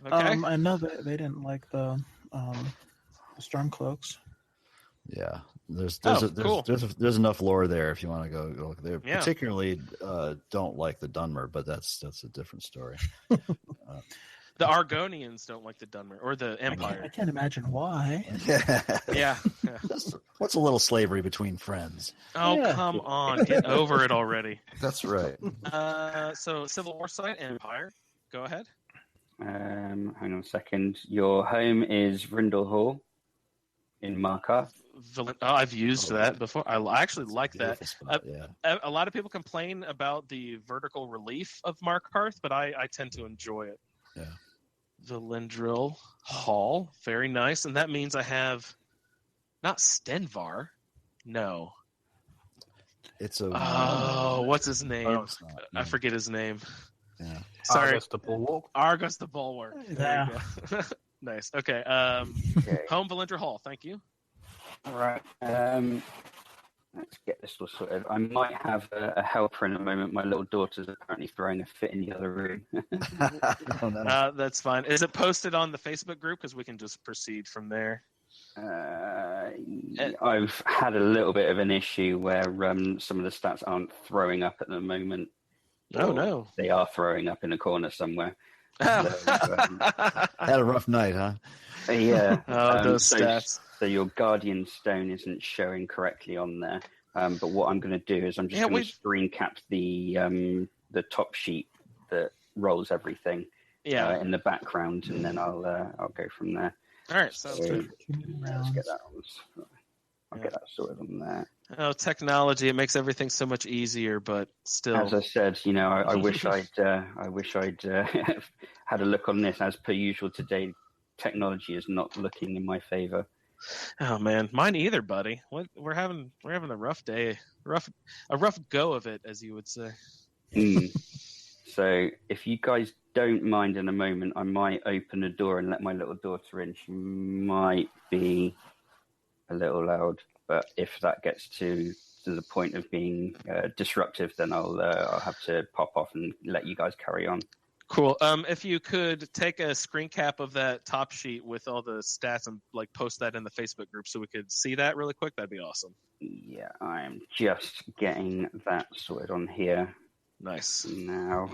Okay. I know they didn't like the Stormcloaks. Yeah, there's cool. there's enough lore there if you want to go look there. Yeah. Particularly don't like the Dunmer, but that's a different story. The Argonians don't like the Dunmer or the I Empire. can't imagine why. Yeah. What's a little slavery between friends? Oh, Yeah. come on. Get over it already. That's right. So Civil War site, Empire. Go ahead. Hang on a second. Your home is Rindle Hall in Markarth. I've used that before. I actually like that. Beautiful spot, yeah. A lot of people complain about the vertical relief of Markarth, but I tend to enjoy it. Yeah. Valendril Hall. Very nice. And that means I have not Stenvar. No. It's a what's his name? Oh, it's not. I forget his name. Yeah. Sorry. Argus the Bulwark. Argus the Bulwark. There Yeah. you go. Nice. Okay. Okay. Home Valendril Hall. Thank you. All right. Let's get this all sorted. I might have a helper in a moment. My little daughter's apparently throwing a fit in the other room. Oh, no. That's fine. Is it posted on the Facebook group? Because we can just proceed from there. I've had a little bit of an issue where some of the stats aren't throwing up at the moment. Oh, Or no. They are throwing up in a corner somewhere. Oh. Had a rough night, huh? Yeah. Those stats. So your Guardian Stone isn't showing correctly on there. But what I'm going to do is I'm just going to screen cap the top sheet that rolls everything in the background, and then I'll go from there. All right, sounds good. Let's get that on. I'll get that sorted on there. Oh, technology! It makes everything so much easier, but still. As I said, I wish I'd had a look on this. As per usual today, technology is not looking in my favor. Oh man, mine either, buddy. We're having a rough day, a rough go of it, as you would say. So if you guys don't mind, in a moment, I might open the door and let my little daughter in. She might be a little loud, but if that gets to the point of being disruptive, then I'll have to pop off and let you guys carry on. Cool. If you could take a screen cap of that top sheet with all the stats and post that in the Facebook group so we could see that really quick, that'd be awesome. Yeah, I'm just getting that sorted on here. Nice. Now.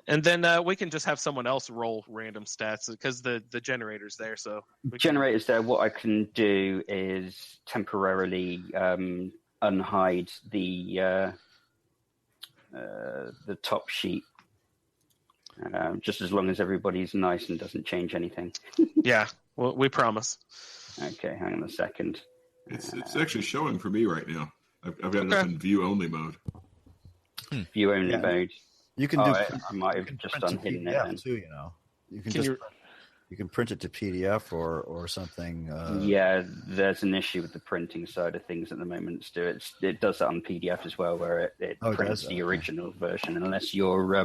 And then we can just have someone else roll random stats because the generator's there. So generator's there. What I can do is temporarily unhide the top sheet. Just as long as everybody's nice and doesn't change anything. Yeah, well, we promise. Okay, hang on a second. It's actually showing for me right now. I've got enough in view only mode. View only mode. You can I might have just unhidden it then. Too, you can print it to PDF or something. Yeah, there's an issue with the printing side of things at the moment, Stu. It does that on PDF as well, where it prints the original version, unless you're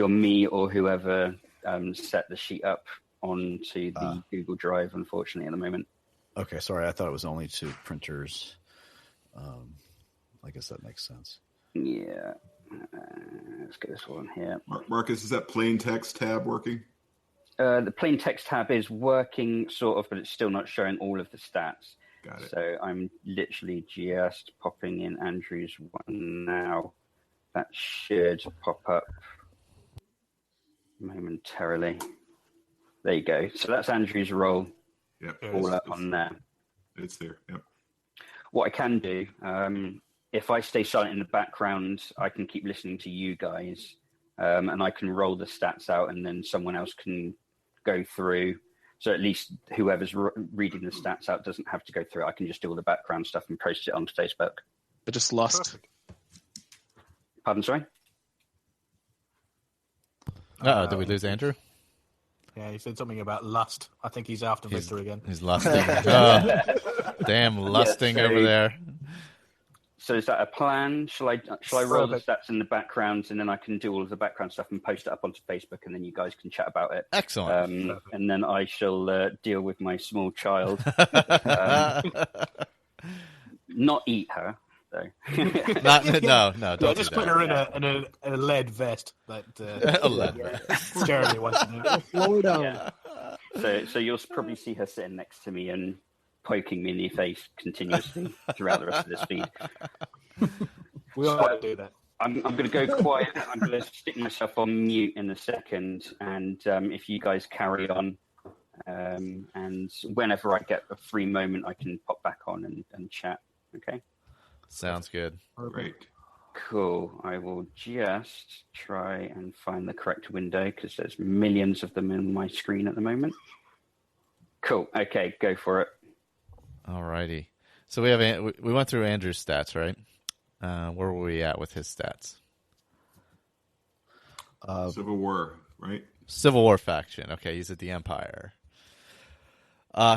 me or whoever set the sheet up onto the Google Drive, unfortunately, at the moment. Okay, sorry. I thought it was only to printers. I guess that makes sense. Yeah. Let's get this one here. Marcus, is that plain text tab working? The plain text tab is working, sort of, but it's still not showing all of the stats. Got it. So I'm literally just popping in Andrew's one now. That should pop up momentarily. There you go. So that's Andrew's roll. Yep. All up on there. It's there. Yep. What I can do, if I stay silent in the background, I can keep listening to you guys, and I can roll the stats out, and then someone else can go through. So at least whoever's reading the stats out doesn't have to go through it. I can just do all the background stuff and post it onto Facebook. I just lost. Perfect. Pardon, sorry? Did we lose Andrew? Yeah, he said something about lust. I think he's after Victor again. He's lusting. Damn, lusting over there. So is that a plan? Shall I roll the Perfect. stats in the background, and then I can do all of the background stuff and post it up onto Facebook, and then you guys can chat about it. Excellent. And then I shall deal with my small child. Not eat her, though. No, don't do just that. put her in a lead vest that A lead vest. Jeremy wants to do. Slow down. Yeah. So you'll probably see her sitting next to me and poking me in the face continuously throughout the rest of this feed. We all want to do that. I'm going to go quiet. I'm going to stick myself on mute in a second, and if you guys carry on, and whenever I get a free moment, I can pop back on and chat. Okay? Sounds good. Great. Cool. I will just try and find the correct window because there's millions of them in my screen at the moment. Cool. Okay, go for it. Alrighty. So we went through Andrew's stats, right? Where were we at with his stats? Civil War, right? Civil War faction. Okay, he's at the Empire.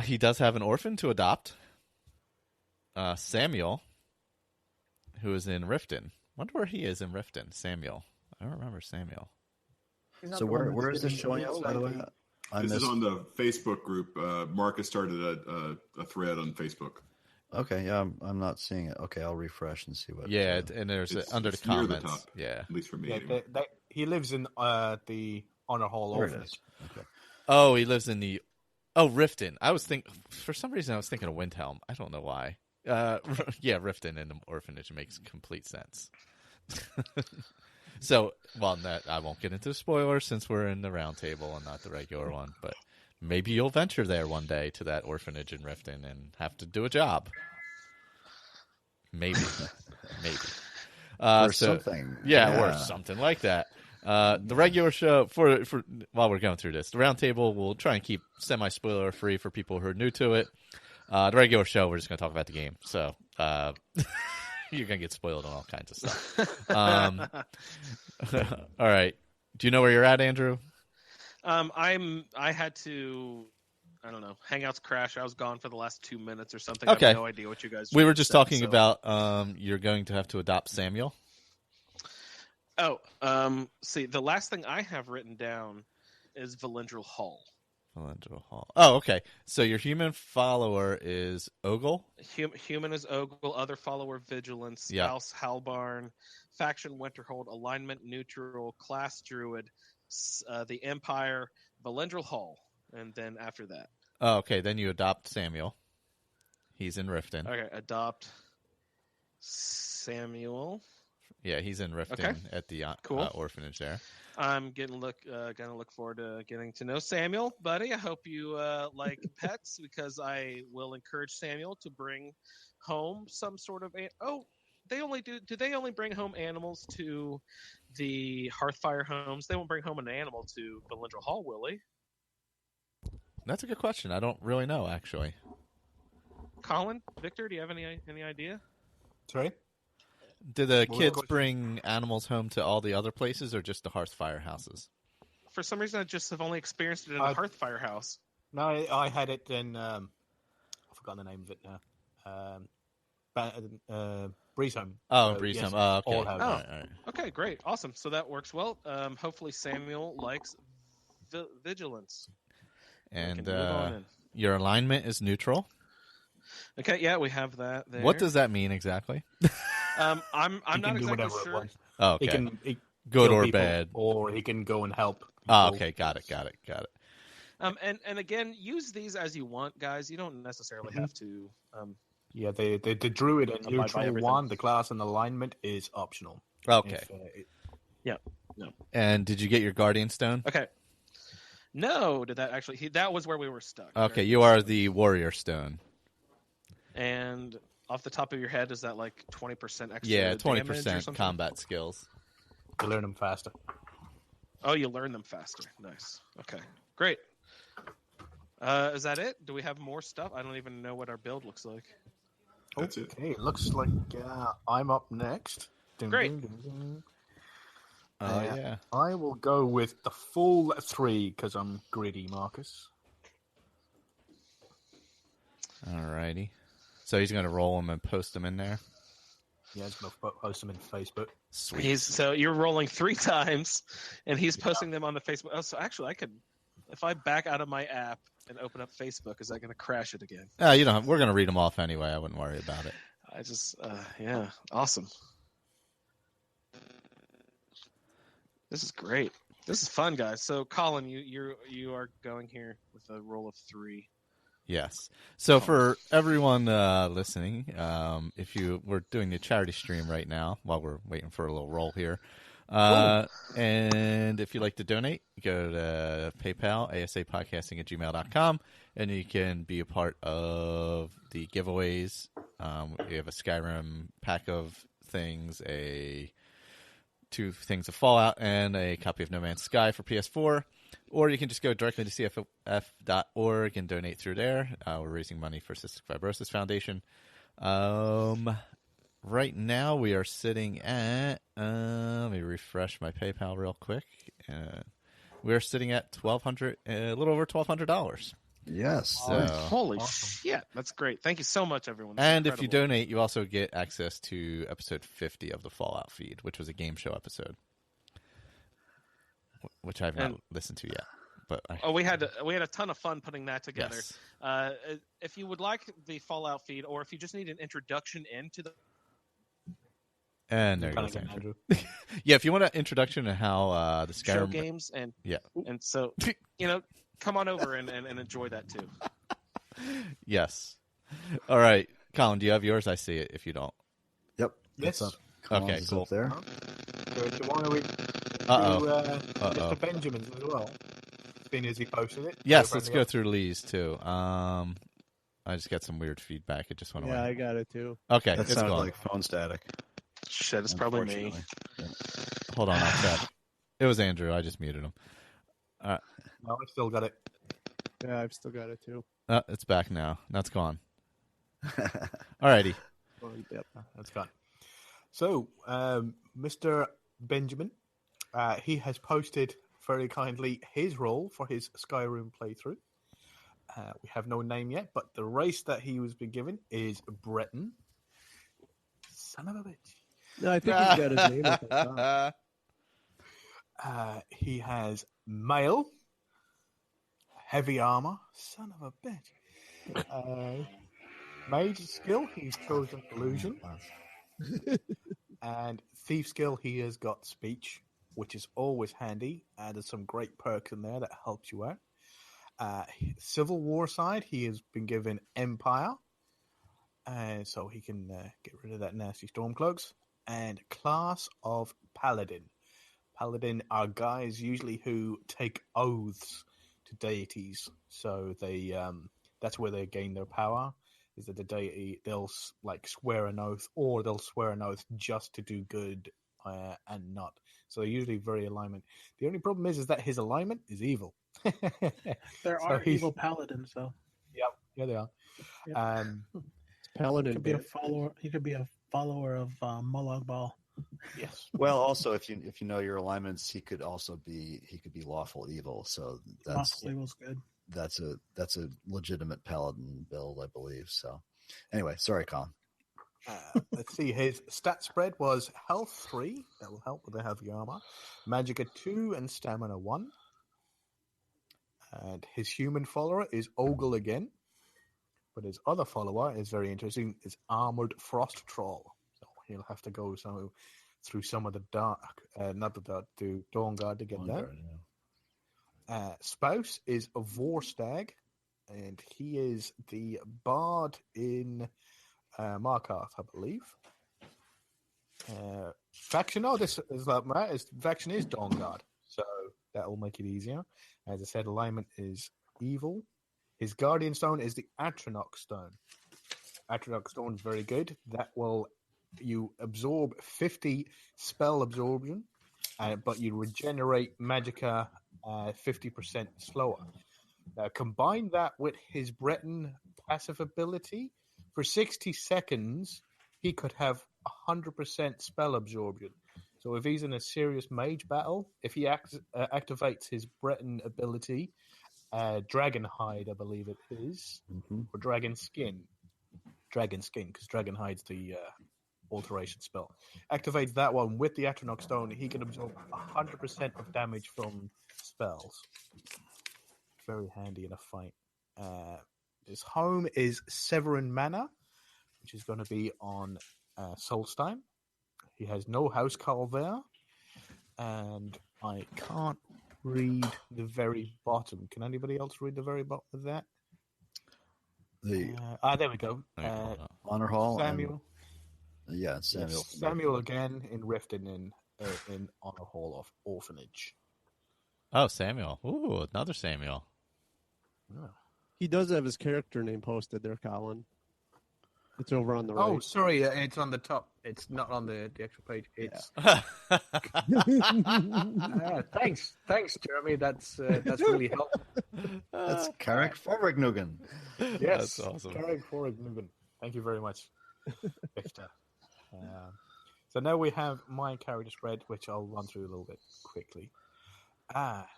He does have an orphan to adopt. Samuel, who is in Riften. Wonder where he is in Riften. Samuel. I don't remember Samuel. So where is this showing up, by the way? This is on the Facebook group. Marcus started a thread on Facebook. Okay, yeah, I'm not seeing it. Okay, I'll refresh and see what. Yeah, and there's under the It's near comments. the top, yeah, at least for me. Yeah, anyway. he lives in the Honor Hall There it Orphanage. is. Okay. Oh, he lives in the. Oh, Riften. For some reason I was thinking of Windhelm. I don't know why. Yeah, Riften in the orphanage makes complete sense. So, I won't get into spoilers since we're in the Roundtable and not the regular one. But maybe you'll venture there one day to that orphanage in Riften and have to do a job. Maybe. Or something. Yeah, or something like that. The regular show for while we're going through this, the Roundtable will try and keep semi-spoiler free for people who are new to it. The regular show, we're just going to talk about the game, so you're going to get spoiled on all kinds of stuff. All right, do you know where you're at, Andrew? I had to, I don't know, Hangouts crash. I was gone for the last 2 minutes or something. Okay. I have no idea what you guys. We were just said, talking so. about you're going to have to adopt Samuel. Oh, see, the last thing I have written down is Valendril Hall. Valendril Hall. Oh, okay. So your human follower is Ogle? Human is Ogle, other follower Vigilance, spouse Halbarn, faction Winterhold, alignment neutral, class Druid, the Empire, Valendril Hall, and then after that. Oh, okay. Then you adopt Samuel. He's in Riften. Okay, adopt Samuel. Yeah, he's in Riften at the orphanage there. I'm gonna look forward to getting to know Samuel, buddy. I hope you like pets because I will encourage Samuel to bring home some sort of. Do they only bring home animals to the Hearthfire homes? They won't bring home an animal to Valendril Hall, will they? That's a good question. I don't really know, actually. Colin, Victor, do you have any idea? Sorry? Do the kids bring animals home to all the other places or just the Hearthfire houses? For some reason, I just have only experienced it in the Hearthfire house. No, I had it in. I've forgotten the name of it now. Breezehome. Oh, Breezehome. Yes, okay. all have All right. Okay, great. Awesome. So that works well. Hopefully Samuel likes Vigilance. And your alignment is neutral? Okay, yeah, we have that there. What does that mean exactly? I'm not exactly sure. Oh, okay. He good or bad. Or he can go and help. Oh, okay. Got it. And again, use these as you want, guys. You don't necessarily have to. Yeah, the druid and neutral one, the class and alignment is optional. Okay. Yeah. No. And did you get your Guardian Stone? Okay. No, did that actually? That was where we were stuck. Okay, you are the Warrior Stone. And off the top of your head, is that like 20% extra? Yeah, 20% combat skills. You learn them faster. Oh, you learn them faster. Nice. Okay, great. Is that it? Do we have more stuff? I don't even know what our build looks like. That's it. Okay, it looks like I'm up next. Great. Yeah. I will go with the full 3 because I'm greedy, Marcus. Alrighty. So he's going to roll them and post them in there. Yeah, he's going to post them in Facebook. Sweet. So you're rolling 3 times, and he's posting them on the Facebook. Oh, so actually, I could, if I back out of my app and open up Facebook, is that going to crash it again? You don't. We're going to read them off anyway. I wouldn't worry about it. I just, yeah, awesome. This is great. This is fun, guys. So, Colin, you are going here with a roll of 3. Yes. So for everyone listening, we're doing the charity stream right now while we're waiting for a little roll here. And if you'd like to donate, go to PayPal, asapodcasting@gmail.com, and you can be a part of the giveaways. We have a Skyrim pack of things, 2 things of Fallout, and a copy of No Man's Sky for PS4. Or you can just go directly to cff.org and donate through there. We're raising money for Cystic Fibrosis Foundation. Right now we are sitting at, let me refresh my PayPal real quick. We're sitting at a little over $1,200. Yes. So, Holy shit. That's great. Thank you so much, everyone. That's and incredible. if you donate, you also get access to episode 50 of the Fallout feed, which was a game show episode, which I've not listened to yet. But we had a ton of fun putting that together. Yes. If you would like the Fallout feed, or if you just need an introduction into the and there goes Andrew. Yeah, if you want an introduction to how the Skyrim show games and so come on over and enjoy that too. Yes. All right, Colin, do you have yours? I see it. If you don't, yep. Yes. Okay, cool. Up there. So why don't we Mr. Benjamin's as well? Being as he posted it. Yes, let's go through Lee's too. I just got some weird feedback. It just went away. Yeah, I got it too. Okay, that it's sounded gone. like phone static. Shit, it's probably me. Yeah. Hold on, I'll check. It was Andrew. I just muted him. No, I still got it. Yeah, I've still got it too. It's back now. That's gone. Alrighty. Oh, yep, that's gone. So, Mr. Benjamin, he has posted very kindly his role for his Skyrim playthrough. We have no name yet, but the race that he was been given is Breton. Son of a bitch. No, I think he's got his name at the top. He has male, heavy armor. Son of a bitch. Mage skill, he's chosen illusion. And thief skill, he has got speech, which is always handy. There's some great perks in there that helps you out. Civil War side, he has been given Empire, so he can get rid of that nasty Stormcloaks. And class of Paladin. Paladin are guys usually who take oaths to deities, so they that's where they gain their power. Is that the deity they'll swear an oath, or they'll swear an oath just to do good and not. So they're usually very alignment. The only problem is that his alignment is evil. There are evil paladins, though. Yep, yeah, they are. Yep. Paladin He could be a follower. He could be a follower of Molag Bal. Yes. Well, also if you know your alignments, he could be lawful evil. So that's Lawful evil's good. that's a legitimate paladin build, I believe. So anyway, sorry, Colin. Let's see. His stat spread was health 3. That will help with the heavy armor. Magicka 2 and stamina 1. And his human follower is Ogle again. But his other follower is very interesting. Is Armored Frost Troll. So he'll have to go through some of the dark, not the dark, to Dawnguard to get there. Spouse is a Vorstag, and he is the bard in Markarth, I believe. Faction, faction is Dawnguard, so that will make it easier. As I said, alignment is evil. His guardian stone is the Atronach stone. Atronach stone is very good. That will you absorb 50 spell absorption, but you regenerate magicka 50% slower. Now, combine that with his Breton passive ability. For 60 seconds, he could have 100% spell absorption. So if he's in a serious mage battle, if he activates his Breton ability, Dragon Hide, I believe it is, or Dragon Skin, because Dragon Hide's the alteration spell. Activates that one with the Atronach Stone, he can absorb 100% of damage from spells. Very handy in a fight. His home is Severin Manor, which is going to be on Solstheim. He has no housecarl there, and I can't read the very bottom. Can anybody else read the very bottom of that? There we go. Honor Hall. Samuel. It's Samuel. Yes, Samuel again in Riften in Honor Hall of Orphanage. Oh, Samuel. Ooh, another Samuel. Yeah. He does have his character name posted there, Colin. It's over on the right. Oh, sorry, it's on the top. It's not on the actual page. It's thanks, Jeremy. That's really helpful. That's Carrick Forrignugan. Yes, that's awesome. Carrick Forrignugan. Thank you very much, Victor. So now we have my character spread, which I'll run through a little bit quickly.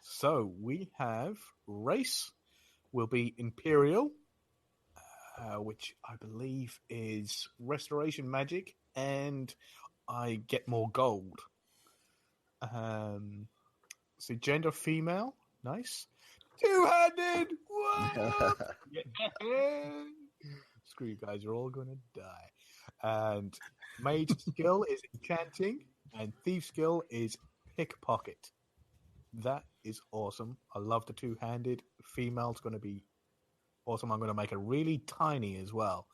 So we have race will be Imperial, which I believe is restoration magic, and I get more gold. So gender female, nice. Two-handed, what? Screw you guys, you're all gonna die. And mage skill is enchanting, and thief skill is pickpocket. That is awesome. I love the two-handed. Female's going to be awesome. I'm going to make her really tiny as well.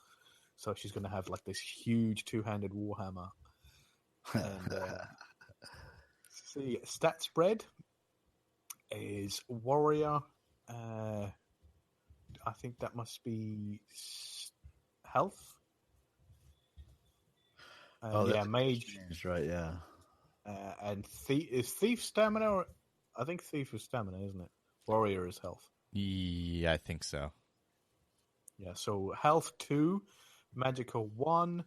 So she's going to have like this huge two-handed warhammer. And see, stat spread is warrior. I think that must be health. Mage. Changed, right? Yeah. And is thief stamina? Or I think thief is stamina, isn't it? Warrior is health. Yeah, I think so. Yeah, so health 2, magical 1,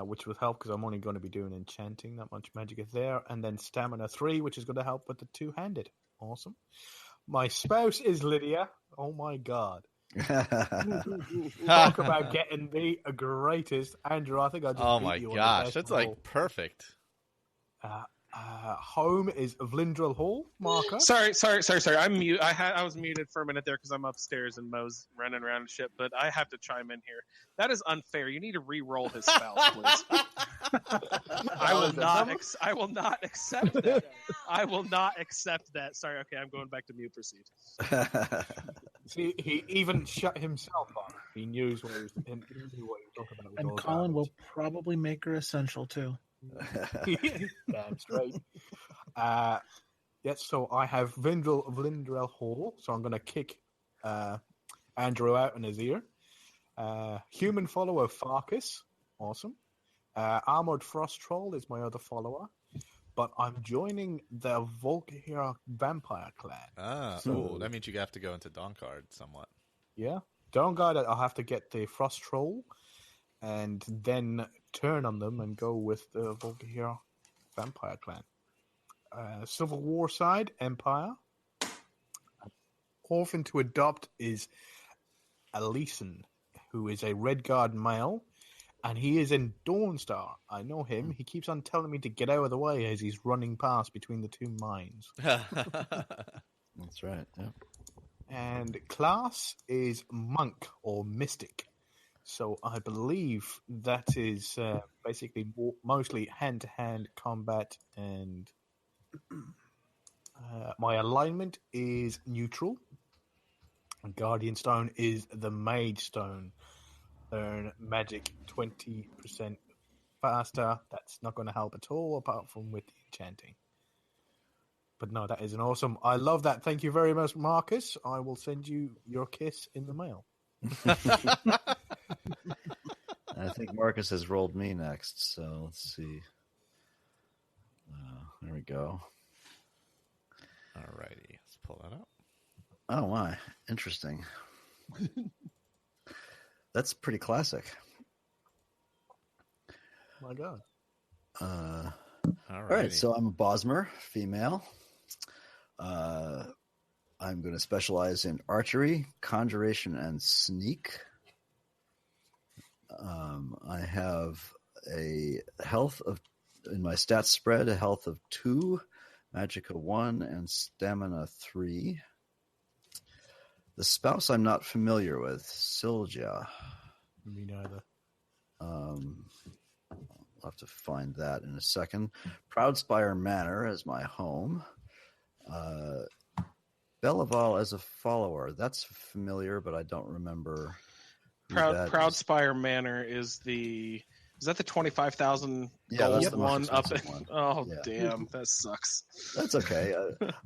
which will help because I'm only going to be doing enchanting. Not much magic is there. And then stamina 3, which is going to help with the two-handed. Awesome. My spouse is Lydia. Oh my god. Talk about getting the greatest. Andrew, I think I just Oh beat my you gosh, that's like perfect. Home is Vlindrel Hall, Marker. Sorry. I'm mute. I was muted for a minute there because I'm upstairs and Mo's running around and shit. But I have to chime in here. That is unfair. You need to re-roll his spouse, please. I will not accept that. I will not accept that. Sorry. Okay, I'm going back to mute. Proceed. See, he even shut himself up. He knew what he was talking about. And Colin will probably make her essential too. Damn straight. Yes, so I have Vlindrel Hall, so I'm going to kick Andrew out in his ear. Human follower Farkas, awesome. Armored Frost Troll is my other follower, but I'm joining the Volkir Vampire Clan. So that means you have to go into Dawnguard somewhat. Yeah, Dawnguard, I'll have to get the Frost Troll and then turn on them and go with the Volkir Vampire Clan. Civil War side, Empire. Orphan to adopt is Alison, who is a Redguard male, and he is in Dawnstar. I know him. He keeps on telling me to get out of the way as he's running past between the two mines. That's right, yeah. And class is Monk or Mystic. So I believe that is basically mostly hand-to-hand combat, and my alignment is neutral. Guardian Stone is the Mage Stone. Earn magic 20% faster. That's not going to help at all, apart from with the enchanting. But no, that is an awesome. I love that. Thank you very much, Marcus. I will send you your kiss in the mail. I think Marcus has rolled me next, so let's see. There we go. Alrighty, let's pull that up. Oh my, interesting. That's pretty classic. My God. All right, so I'm a Bosmer, female. I'm going to specialize in archery, conjuration, and sneak. I have a health of, in my stats spread, a health of 2, magicka 1, and stamina 3. The spouse I'm not familiar with, Sylgia. Me neither. I'll have to find that in a second. Proudspire Manor as my home. Belival as a follower. That's familiar, but I don't remember. Proudspire Manor is that the 25,000 gold that's the one most up? expensive one. Oh, Yeah. damn, that sucks. That's okay.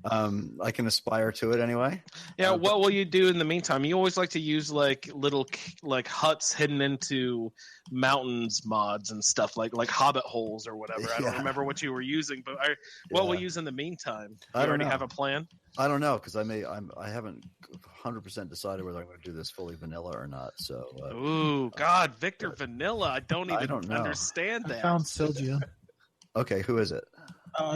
I can aspire to it anyway. Yeah, what will you do in the meantime? You always like to use like little like huts hidden into mountains mods and stuff like hobbit holes or whatever. I don't remember what you were using, but what will you use in the meantime? You already have a plan? I don't know because I haven't 100% decided whether I'm going to do this fully vanilla or not. So ooh, God, Victor Vanilla! I don't even know. understand that. I found Sylgia. Okay, who is it?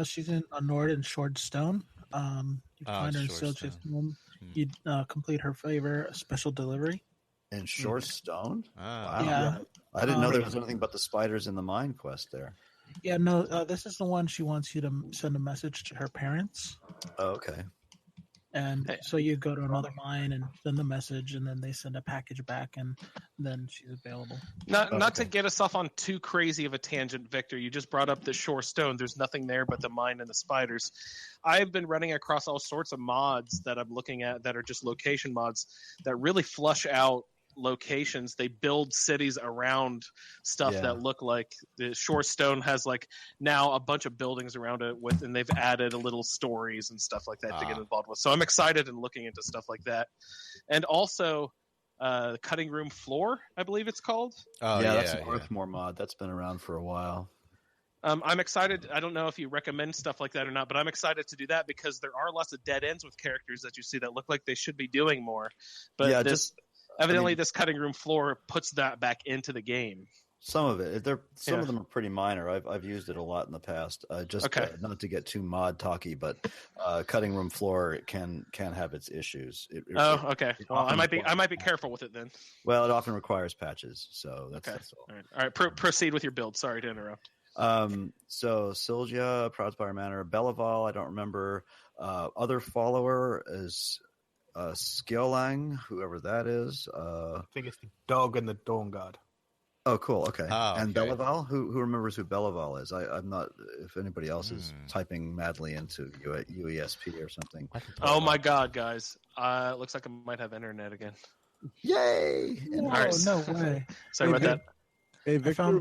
She's in a Nord and Short Stone. You find her in Sylgia's home. You complete her favor, a special delivery. In Short Stone? Wow. Yeah. I didn't know there was anything but the spiders in the mine quest there. Yeah, no, this is the one she wants you to send a message to her parents. Oh, okay. And so you go to another mine and send the message, and then they send a package back, and then she's available. Not to get us off on too crazy of a tangent, Victor. You just brought up the Shore Stone. There's nothing there but the mine and the spiders. I've been running across all sorts of mods that I'm looking at that are just location mods that really flush out locations. They build cities around stuff that look like the Shore Stone has like now a bunch of buildings around it with, and they've added a little stories and stuff like that to get involved with. So I'm excited and looking into stuff like that. And also Cutting Room Floor, I believe it's called. That's an Earthmore mod. That's been around for a while. I'm excited. I don't know if you recommend stuff like that or not, but I'm excited to do that because there are lots of dead ends with characters that you see that look like they should be doing more. But evidently, this Cutting Room Floor puts that back into the game. Some of it. Some of them are pretty minor. I've used it a lot in the past. Not to get too mod talky, but Cutting Room Floor can have its issues. Okay. Well, I might be careful with it then. Well, it often requires patches, so that's all. All right. Proceed with your build. Sorry to interrupt. So Sylgia, Proudspire Manor, Belival. I don't remember. Other follower is Skiolang, whoever that is. I think it's the dog and the Dawn Guard. Oh, cool. Okay. And okay. Belival? Who remembers who Belival is? I'm not. If anybody else is typing madly into UESP or something. Oh my God, guys! Looks like I might have internet again. Yay! No, All right. no way. Sorry about that. Hey, Victor,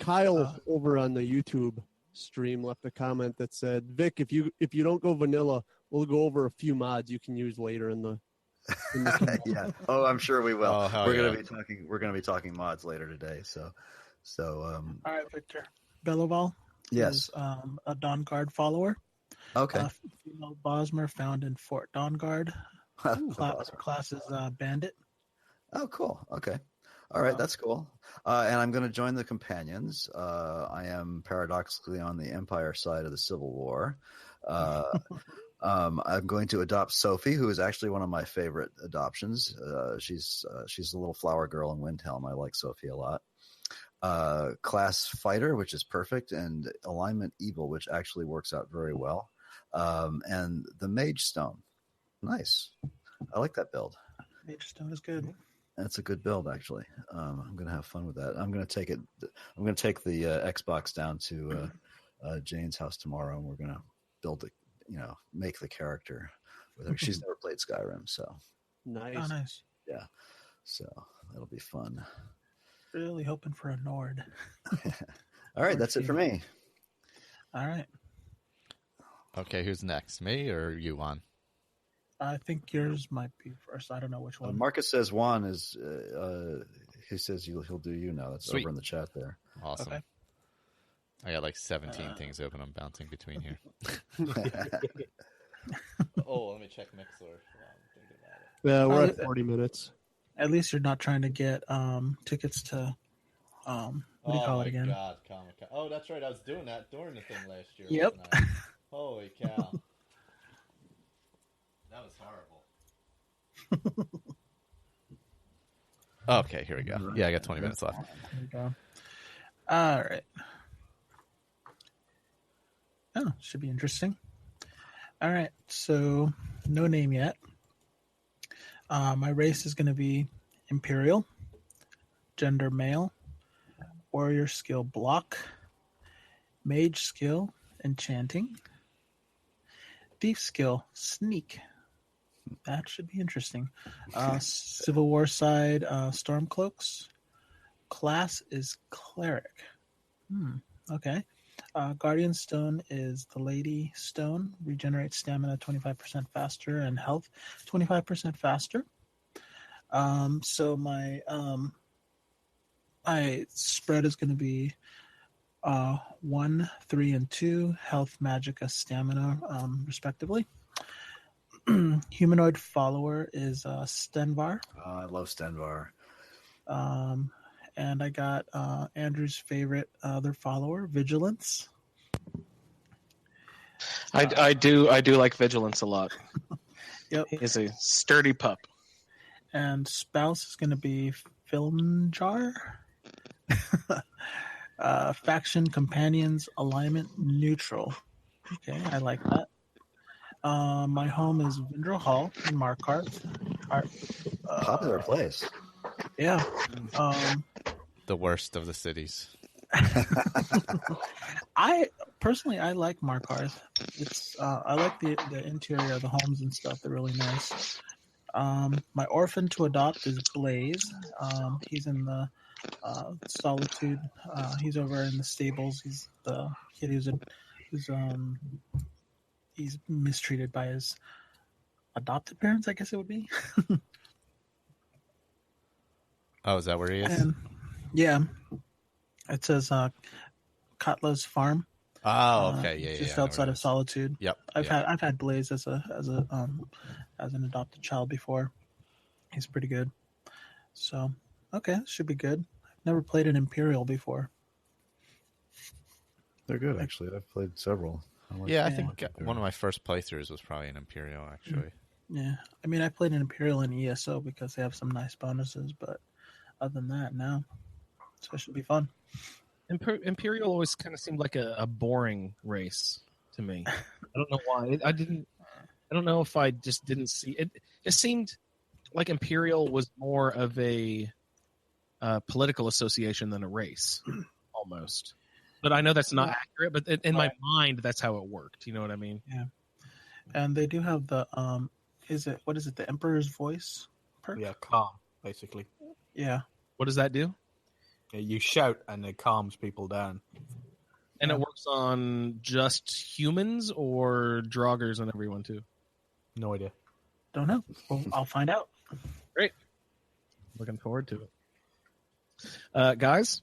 Kyle over on the YouTube stream left a comment that said, "Vic, if you don't go vanilla, we'll go over a few mods you can use later in the." Yeah. Oh, I'm sure we will. Oh, we're gonna be talking mods later today. So. All right, Victor. Belival. Yes. Is, a Dawn Guard follower. Okay. Female Bosmer found in Fort Dawn Guard. Class is Bandit. Oh, cool. Okay. All right, that's cool. And I'm going to join the companions. I am paradoxically on the Empire side of the Civil War. I'm going to adopt Sophie, who is actually one of my favorite adoptions. She's a little flower girl in Windhelm. I like Sophie a lot. Class Fighter, which is perfect, and Alignment Evil, which actually works out very well. And the Mage Stone. Nice. I like that build. Mage Stone is good. That's a good build, actually. I'm going to have fun with that. I'm going to take the Xbox down to Jane's house tomorrow, and we're going to build it. Make the character with her. She's never played Skyrim, so nice. Oh, nice. Yeah, so that'll be fun. Really hoping for a Nord. All right, that's it for me. All right. Okay, who's next? Me or you, Juan? I think yours might be first. I don't know which one. Marcus says Juan is. He says he'll do you now. That's Sweet. over in the chat there. Awesome. Okay. I got like 17 things open. I'm bouncing between here. Oh, let me check Mixler. Yeah, we're Oh, at 40 minutes. At least you're not trying to get tickets to what do you call it again? God, Comic-Con. Oh, that's right. I was doing that during the thing last year. Yep. Wasn't I? Holy cow. That was horrible. Okay, here we go. Yeah, I got 20 minutes left. There we go. All right. Oh, should be interesting. All right, so no name yet. My race is going to be Imperial, gender male, warrior skill block, mage skill enchanting, thief skill sneak. That should be interesting. Civil War side Stormcloaks. Class is cleric. Okay. Guardian Stone is the Lady Stone. Regenerates stamina 25% faster and health 25% faster. So my spread is going to be 1, 3, and 2 health, magicka, stamina, respectively. Humanoid follower is Stenvar. Oh, I love Stenvar. And I got Andrew's favorite other follower, Vigilance. I do like Vigilance a lot. Yep. He's a sturdy pup. And spouse is going to be Filmjar. Faction companions alignment neutral. Okay, I like that. My home is Vindrel Hall in Markarth. Popular place. Yeah. The worst of the cities. I like Markarth. It's I like the interior of the homes and stuff. They're really nice. My orphan to adopt is Blaze. He's in the Solitude. He's over in the stables. He's the kid he's mistreated by his adopted parents, I guess it would be. Oh, is that where he is? And, yeah. It says Katla's Farm. Oh, okay, yeah, just outside of Solitude. Yep. I've had Blaze as an adopted child before. He's pretty good. So okay, should be good. I've never played an Imperial before. They're good, actually. I've played several. I think one of my first playthroughs was probably an Imperial, actually. Yeah, I mean, I played an Imperial in ESO because they have some nice bonuses, but other than that, no. So it should be fun. Imperial always kind of seemed like a boring race to me. I don't know why. I don't know if I just didn't see it. It seemed like Imperial was more of a political association than a race, almost. But I know that's not accurate. But in my mind, that's how it worked. You know what I mean? Yeah. And they do have the what is it? The Emperor's Voice perk? Yeah, calm, basically. Yeah. What does that do? Yeah, you shout and it calms people down. And it works on just humans or Draugrs and everyone too? No idea. Don't know. Well, I'll find out. Great. Looking forward to it. Guys,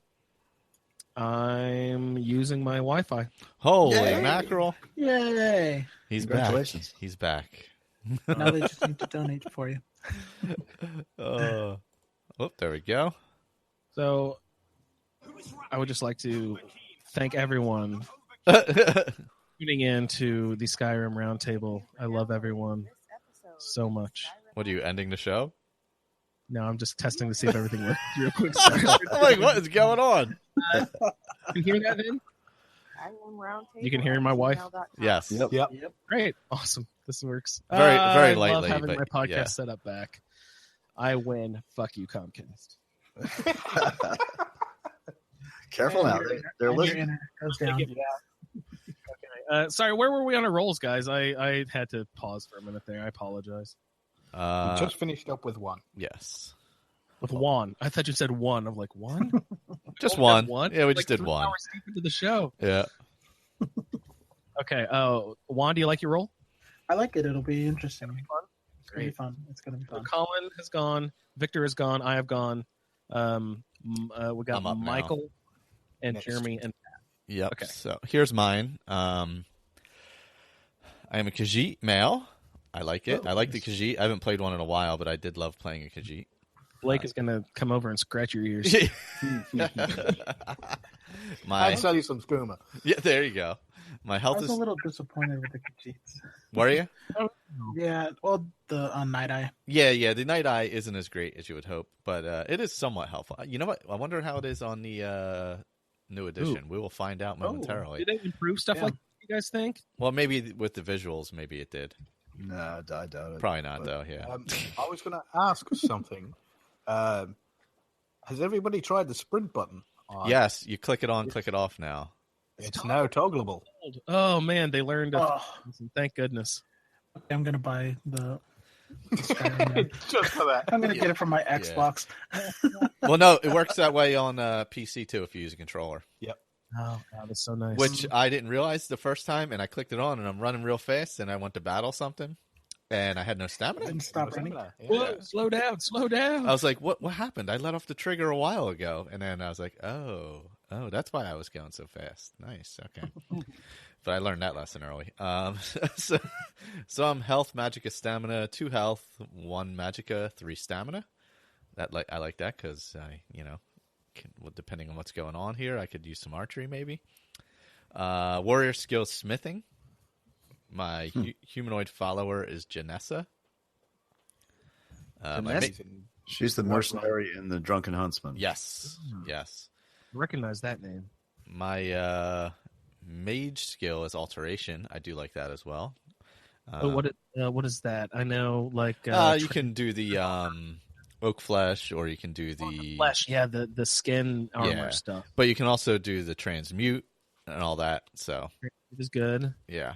I'm using my Wi-Fi. Holy Yay! mackerel. Yay! He's Congratulations. back. He's back. Now they just need to donate for you. Oh, there we go. So I would just like to thank everyone tuning in to the Skyrim Roundtable. I love everyone so much. What are you ending the show? No, I'm just testing to see if everything works real quick. I'm like, what is going on? You hear that, Vin? You can hear my wife? Yes. Yep. Great. Awesome. This works. Very I lightly, love having but my podcast yeah. set up back. I win. Fuck you, Comcast. Careful now. They're And your listening. inner goes down. Okay. Sorry, where were we on our rolls, guys? I had to pause for a minute there. I apologize. We just finished up with one. Yes. With one. I thought you said one. I'm like, one? Just Oh, we one. got one? Yeah, we Like just did 3 one. hours deep into the show. Yeah. Okay. Juan, do you like your role? I like it. It'll be interesting. It's gonna be Great. fun. It's gonna be So fun. Colin has gone. Victor has gone. I have gone. We got I'm up now. Michael and Next. Jeremy and Yep. Okay. So here's mine. I am a Khajiit male. I like it. I like the Khajiit. I haven't played one in a while, but I did love playing a Khajiit. Blake is going to come over and scratch your ears. I'd sell you some skooma. Yeah, there you go. My health I was is. a little disappointed with the Khajiits. Were you? Yeah, well, the Night Eye. Yeah. The Night Eye isn't as great as you would hope, but it is somewhat helpful. You know what? I wonder how it is on the new edition. We will find out momentarily. Did they improve stuff like you guys think? Well, maybe with the visuals, maybe it did. No, I doubt it. Probably not, though. Yeah. I was going to ask something. Has everybody tried the sprint button? Yes, you click it on, click it off now. It's now toggleable. Oh man, they learned. Thank goodness. Okay, I'm gonna buy the Skyrim. Just for that. I'm gonna get it from my Xbox. Well, no, it works that way on PC too if you use a controller. Yep. Oh god, that's so nice. Which I didn't realize the first time, and I clicked it on, and I'm running real fast, and I went to battle something, and I had no stamina. Didn't stop running. Whoa, slow down. I was like, what happened? I let off the trigger a while ago, and then I was like, oh, that's why I was going so fast. Nice, okay. But I learned that lesson early. So I'm health, magicka, stamina, 2 health, 1 magicka, 3 stamina. I like that because depending on what's going on here, I could use some archery maybe. Warrior skill smithing. My humanoid follower is Janessa. She's the mercenary in the Drunken Huntsman. Yes. I recognize that name. My mage skill is alteration. I do like that as well. What is that? I know, like you can do the oak flesh, or you can do the flesh. Yeah, the skin armor stuff. But you can also do the transmute and all that. So it is good. Yeah.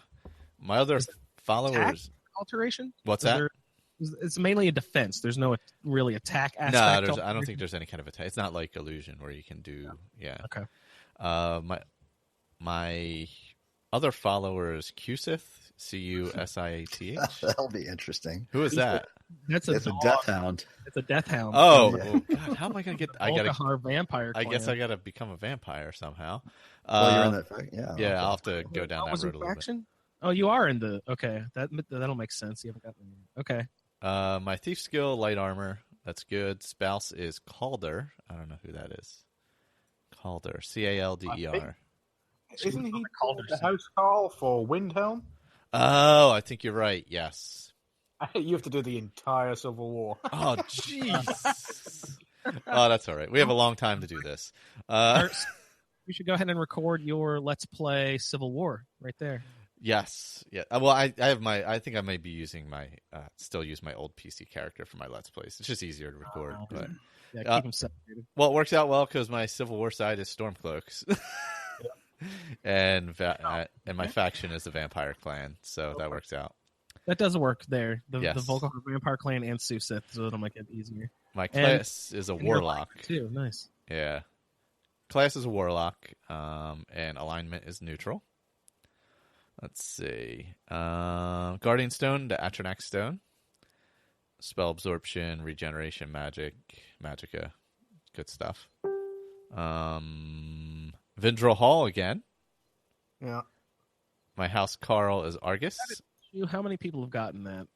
My other followers alteration. What's that? It's mainly a defense. There's no really attack aspect. No, I don't think there's any kind of attack. It's not like illusion where you can do. Yeah. Okay. My other follower is Cusith. Cusiath. That'll be interesting. Who is that? It's a death hound. It's a death hound. Oh, God! How am I gonna get? Vampire. I guess I gotta become a vampire somehow. Well, you're in that fact. Yeah. Yeah, I'll have to go down that road a little bit. Oh, you are in the okay. That'll make sense. You haven't gotten okay. My thief skill, light armor. That's good. Spouse is Calder. I don't know who that is. Calder. Calder. Isn't he the house call for Windhelm? Oh, I think you're right. Yes. You have to do the entire Civil War. Oh, jeez. Oh, that's all right. We have a long time to do this. We should go ahead and record your Let's Play Civil War right there. Yes. Yeah. Well, I have my. I think I may be using my. Still use my old PC character for my Let's Plays. It's just easier to record. But yeah, keep them separated. Well, it works out well because my Civil War side is Stormcloaks. And my faction is the Vampire Clan, so that works out. That does work there. The Volkar Vampire Clan and Susith, so it'll make it easier. My class is a Warlock too. Nice. Yeah, class is a Warlock, and alignment is neutral. Let's see. Guardian Stone to Atronach Stone. Spell absorption, regeneration, magicka, good stuff. Vindrel Hall again. Yeah. My house Carl is Argus. How many people have gotten that?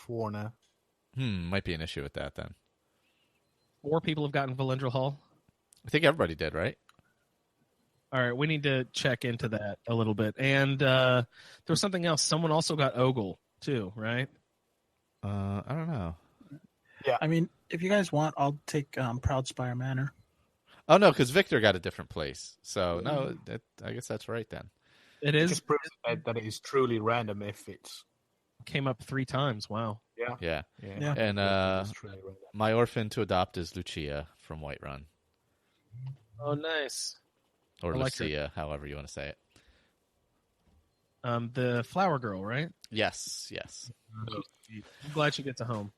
4 now. Might be an issue with that then. 4 people have gotten Valendril Hall? I think everybody did, right? All right, we need to check into that a little bit. And there was something else. Someone also got Ogle, too, right? I don't know. Yeah. I mean, if you guys want, I'll take Proudspire Manor. Oh, no, because Victor got a different place. So, no, I guess that's right then. It is. It just proves that it is truly random if it's... Came up 3 times. Wow. Yeah. Yeah. And my orphan to adopt is Lucia from Whiterun. Oh, nice. Or Lucia, however you want to say it. The flower girl, right? Yes. I'm glad she gets a home.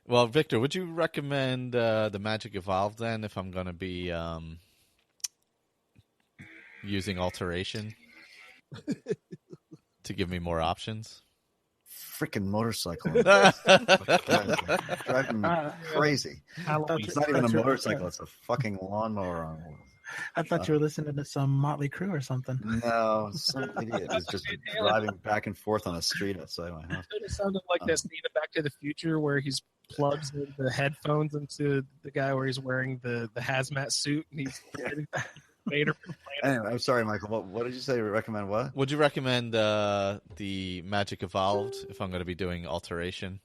Well, Victor, would you recommend the Magic Evolved then if I'm going to be using alteration to give me more options? Freaking motorcycle. Driving me crazy. It's not even a motorcycle. It's a fucking lawnmower on wheels. I thought you were listening to some Motley Crue or something. No, some idiot was just driving back and forth on the street outside my house. It sounded like that scene in Back to the Future where he's plugs the headphones into the guy where he's wearing the hazmat suit and he's Vader. Anyway, I'm sorry, Michael. What did you say? Recommend what? Would you recommend the Magic Evolved if I'm going to be doing alteration?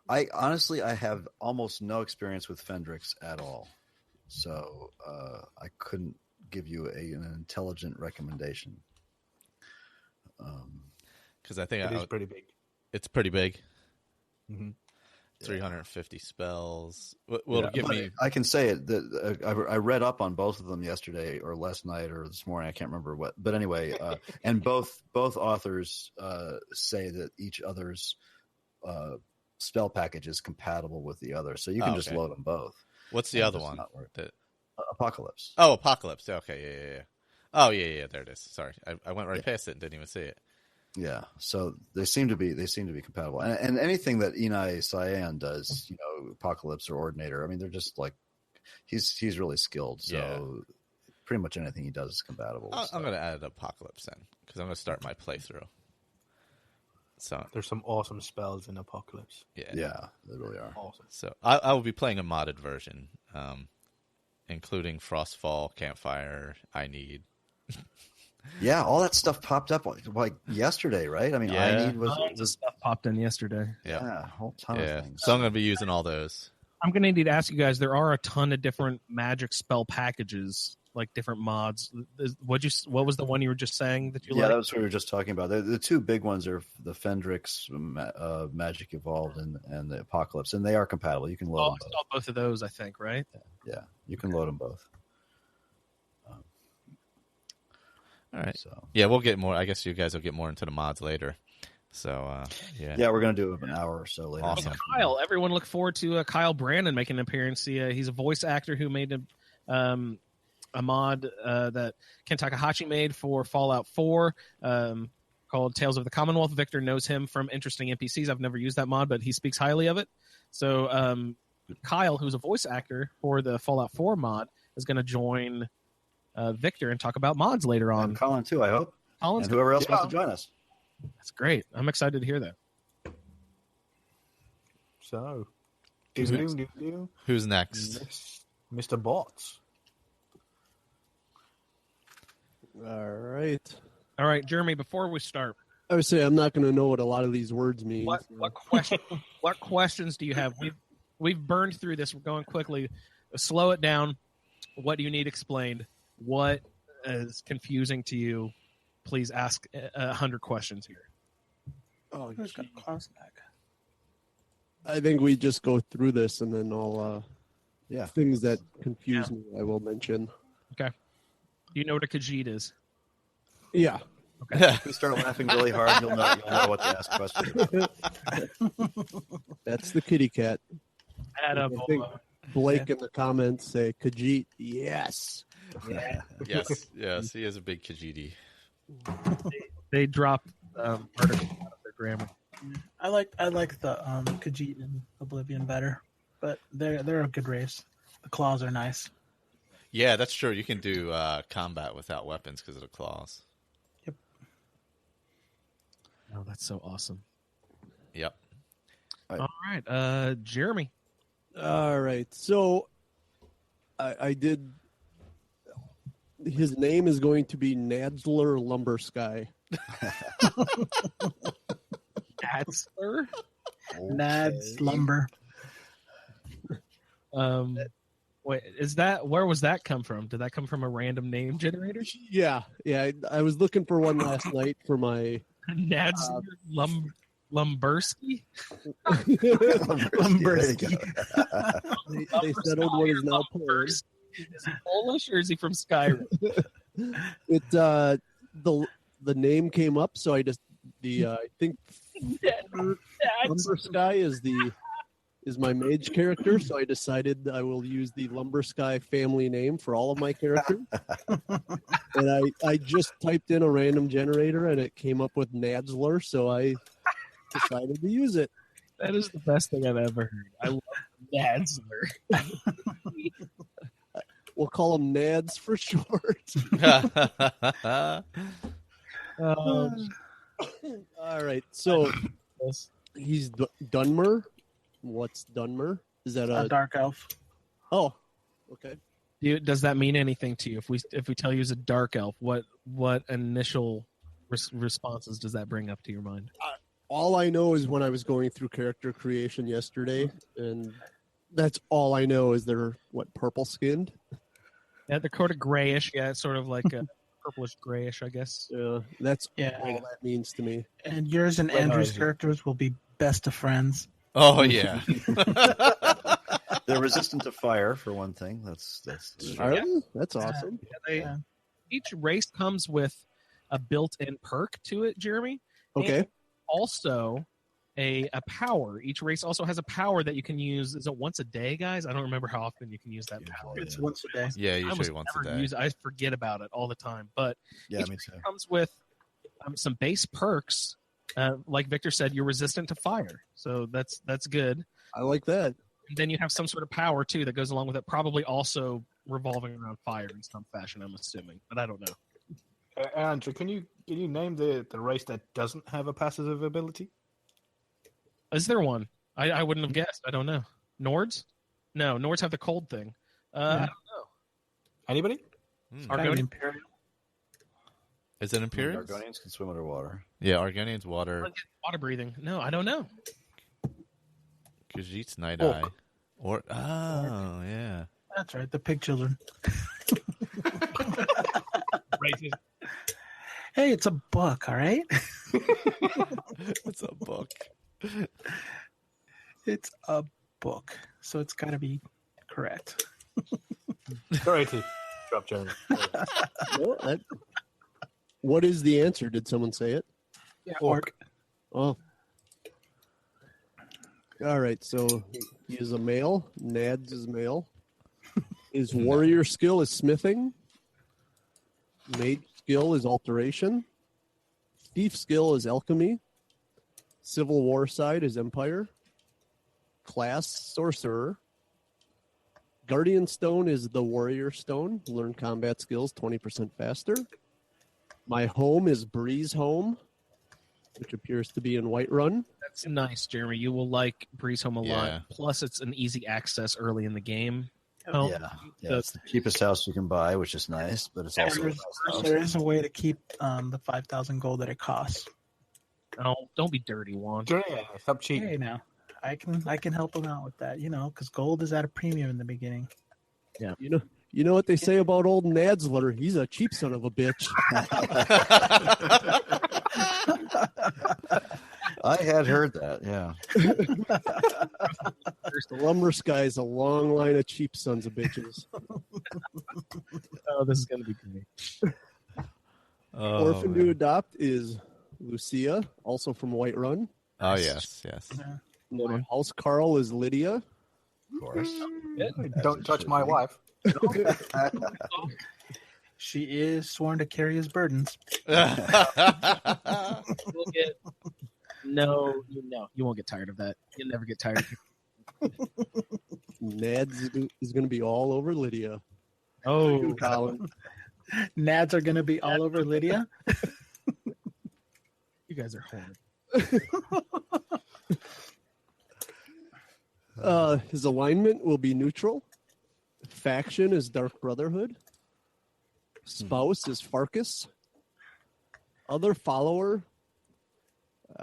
I have almost no experience with Fendrix at all, so I couldn't give you an intelligent recommendation. Because I think it is pretty big. It's pretty big. Mm-hmm. 350 spells. Will it give me? I can say it. I read up on both of them yesterday or last night or this morning. I can't remember what. But anyway, and both authors say that each other's spell package is compatible with the other, so you can just load them both. What's the other one? Apocalypse. Oh, Apocalypse. Okay, yeah. Oh, yeah. There it is. Sorry, I went right past it and didn't even see it. Yeah, so they seem to be compatible, and anything that Inai Cyan does, Apocalypse or Ordinator, I mean, they're just like he's really skilled. So pretty much anything he does is compatible. I'm going to add Apocalypse then because I'm going to start my playthrough. So there's some awesome spells in Apocalypse. Yeah, they really are awesome. So I will be playing a modded version, including Frostfall, Campfire, I Need. Yeah, all that stuff popped up like yesterday, right? I mean, I Need was stuff popped in yesterday. Yeah, a whole ton of things. So I'm going to be using all those. I'm going to need to ask you guys. There are a ton of different Magic spell packages, like different mods. What was the one you were just saying that you liked? Yeah, that was what we were just talking about. The two big ones are the Fendrix Magic Evolved and the Apocalypse, and they are compatible. You can load them both of those, I think, right? Yeah, you can load them both. All right. So we'll get more. I guess you guys will get more into the mods later. So yeah, we're gonna do an hour or so later. Awesome. Kyle, everyone look forward to Kyle Brandon making an appearance. He's a voice actor who made a mod that Ken Takahashi made for Fallout 4 called Tales of the Commonwealth. Victor knows him from Interesting NPCs. I've never used that mod, but he speaks highly of it. So Kyle, who's a voice actor for the Fallout 4 mod, is going to join Victor and talk about mods later on. And Colin too, I hope. Colin's and whoever else wants to join us. That's great. I'm excited to hear that. So, who's next? Mr. Bots. All right, Jeremy. Before we start, I would say I'm not going to know what a lot of these words mean. What questions do you have? We've burned through this. We're going quickly. Slow it down. What do you need explained? What is confusing to you? Please ask 100 questions here. Oh, who's got a class back? I think we just go through this and then I'll things that confuse me I will mention. Okay. Do you know what a Khajiit is? Yeah. Okay. If you start laughing really hard, you'll know what to ask questions. That's the kitty cat. I think Blake in the comments say Khajiit. Yes. Yeah. yes, he is a big Khajiit. They dropped articles out of their grammar. I like the Khajiit and Oblivion better, but they're a good race. The claws are nice. Yeah, that's true. You can do combat without weapons because of the claws. Yep. Oh, that's so awesome. Yep. All right, Jeremy. All right, so I did. His name is going to be Nadzler Lumbersky. Nadzler? Nads Lumber. Wait, where was that come from? Did that come from a random name generator? Yeah. I was looking for one last night for my Nadzler Lumbersky. Lumbersky. They settled what is now Polish. Is he Polish or is he from Skyrim? The name came up, so I just I think Lumbersky is my mage character, so I decided I will use the Lumbersky family name for all of my characters. And I just typed in a random generator and it came up with Nadzler, so I decided to use it. That is the best thing I've ever heard. I love Nadzler. We'll call him Nads for short. All right. So he's Dunmer. What's Dunmer? Is that A dark elf. Oh, okay. Does that mean anything to you? If we tell you he's a dark elf, what initial responses does that bring up to your mind? All I know is when I was going through character creation yesterday, and that's all I know is they're purple skinned. Yeah, they're sort of grayish. Yeah, it's sort of like a purplish grayish, I guess. Yeah, that's all that means to me. And yours and Andrew's characters will be best of friends. Oh yeah. They're resistant to fire, for one thing. That's awesome. Each race comes with a built-in perk to it, Jeremy. Okay. And also a power. Each race also has a power that you can use. Is it once a day, guys? I don't remember how often you can use that power. It's once a day. Yeah, usually once a day. I forget about it all the time. But yeah, each me race too. comes with some base perks. Like Victor said, you're resistant to fire, so that's good. I like that. And then you have some sort of power too that goes along with it, probably also revolving around fire in some fashion. I'm assuming, but I don't know. Andrew, can you name the race that doesn't have a passive ability? Is there one? I wouldn't have guessed. I don't know. Nords? No, Nords have the cold thing. I don't know. Anybody? Argonian. Is it Imperial? Argonians can swim underwater. Yeah, Argonians water. Water breathing. No, I don't know. Khajiit's Night Eye. Yeah. That's right, the pig children. Hey, it's a book, all right? It's a book. It's a book, so it's got to be correct. Alrighty. Drop Jeremy. What is the answer? Did someone say it? Yeah, orc. Oh. All right, so he is a male. Nads is male. His warrior skill is smithing. Mage skill is alteration. Thief skill is alchemy. Civil War side is empire. Class sorcerer. Guardian stone is the warrior stone. Learn combat skills 20% faster. My home is Breeze Home, which appears to be in Whiterun. That's nice, Jeremy. You will like Breeze Home a lot. Plus, it's an easy access early in the game. It's the cheapest house you can buy, which is nice, but it's also a nice house. There is a way to keep the 5,000 gold that it costs. Oh, don't be dirty, Juan. Stop cheating. Hey, now I can help him out with that, because gold is at a premium in the beginning. Yeah, you know what they say about old Nadsler? He's a cheap son of a bitch. I had heard that, yeah. The lumber sky's a long line of cheap sons of bitches. Oh, this is going to be great. Orphan to adopt is Lucia, also from Whiterun. Oh, yes. My house Carl is Lydia. Of course. Don't touch my wife. She is sworn to carry his burdens. No, you won't get tired of that. You'll never get tired of it. Nads is going to be all over Lydia. Oh, Colin. Nads are going to be all over Lydia? You guys are horrible. His alignment will be neutral. Faction is Dark Brotherhood. Spouse is Farkas. Other follower,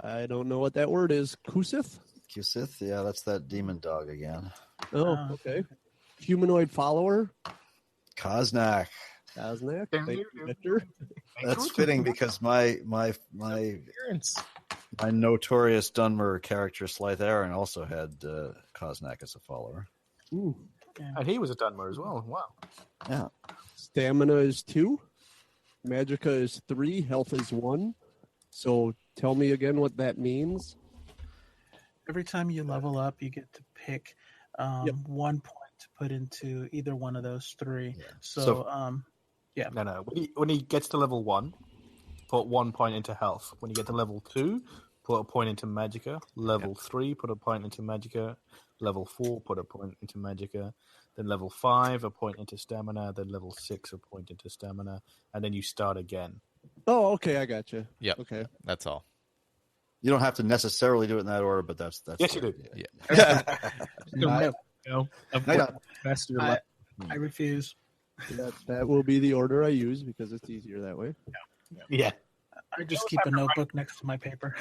I don't know what that word is. Kusith? Kusith, yeah, that's that demon dog again. Oh, okay. Humanoid follower? Koznak. Thank you, Victor. That's fitting because my notorious Dunmer character, Slythe Aaron, also had Koznak as a follower. Ooh. And he was a Dunmer as well. Wow. Yeah. Stamina is 2. Magicka is 3. Health is 1. So tell me again what that means. Every time you level up, you get to pick 1 point to put into either one of those 3. Yeah. So No. When he gets to level 1, put 1 point into health. When you get to level 2, put a point into Magicka. Level 3, put a point into Magicka. Level 4, put a point into magicka. Then level 5, a point into stamina. Then level 6, a point into stamina. And then you start again. Oh, okay, I got you. Yeah. Okay. That's all. You don't have to necessarily do it in that order, but that's Yes, you do. Yeah. The rip, of what best your life. I refuse. That will be the order I use because it's easier that way. Yeah. I just keep a notebook next to my paper.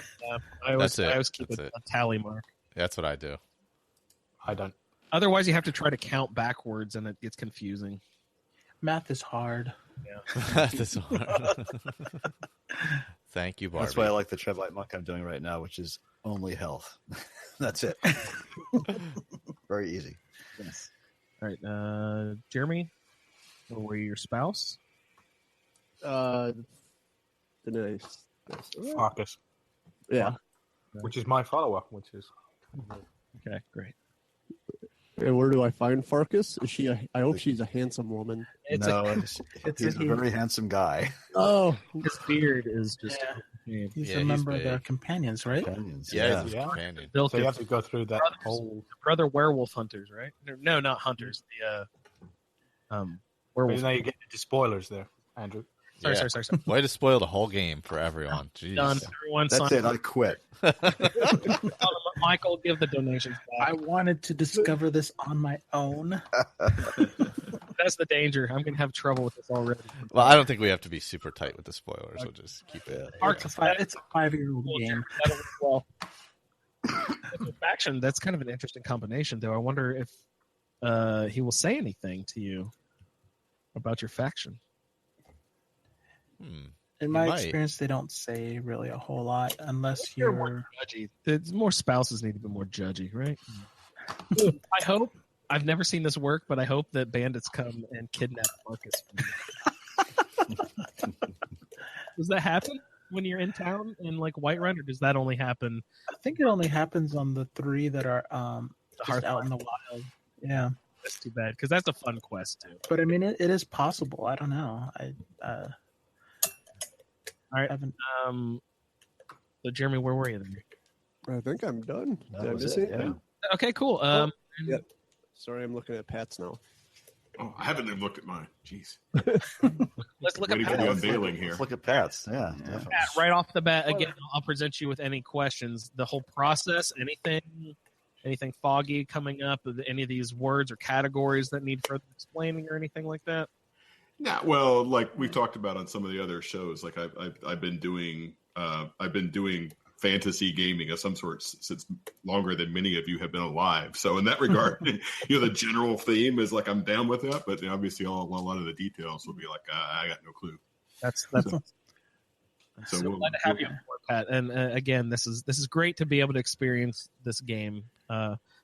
I always That's keep it. a tally mark. That's what I do. I don't. Otherwise, you have to try to count backwards, and it gets confusing. Math is hard. Yeah. That's hard. Thank you, Barbie. That's why I like the Trevite monk I'm doing right now, which is only health. That's it. Very easy. Yes. All right, Jeremy, were you your spouse? Farkas. Yeah. Which is my follower, which is... Okay, great. And where do I find Farkas? Is she? I hope she's a handsome woman. He's a very handsome guy. Oh, his beard is just. He's a member of the companions, right? Companions, yeah. He's a companion. So you have to go through that whole... Brother werewolf hunters, right? No, not hunters. The werewolf. Now you get into spoilers there, Andrew. Sorry. Way to spoil the whole game for everyone. Jeez. Done. Everyone That's it. I quit. Michael, give the donations back. I wanted to discover this on my own. That's the danger. I'm going to have trouble with this already. Well, I don't think we have to be super tight with the spoilers. We'll just keep it. It's a 5-year-old game. Well, faction, that's kind of an interesting combination, though. I wonder if he will say anything to you about your faction. In my experience, they don't say really a whole lot unless You're you're more judgy. The more spouses need to be more judgy, right? I hope. I've never seen this work, but I hope that bandits come and kidnap Marcus. Does that happen when you're in town in like Whiterun, or does that only happen? I think it only happens on the 3 that are just out in the wild. Yeah, that's too bad because that's a fun quest too. But I mean, it is possible. I don't know. All right. So Jeremy, where were you then? I think I'm done. Did I miss it, anything? Okay, cool. Yep. Sorry, I'm looking at Pat's now. Oh, I haven't even looked at mine. Jeez. Let's look Waiting at for the Pat's. unveiling here. Let's look at Pat's. Yeah. Definitely. Pat, right off the bat, again, I'll present you with any questions. The whole process, anything foggy coming up, any of these words or categories that need further explaining or anything like that? Yeah, well, like we've talked about on some of the other shows, like I've been doing fantasy gaming of some sort since longer than many of you have been alive. So in that regard, the general theme is like I'm down with that, but obviously a lot of the details will be like I got no clue. That's so we'll glad to have you on board, Pat. And again, this is great to be able to experience this game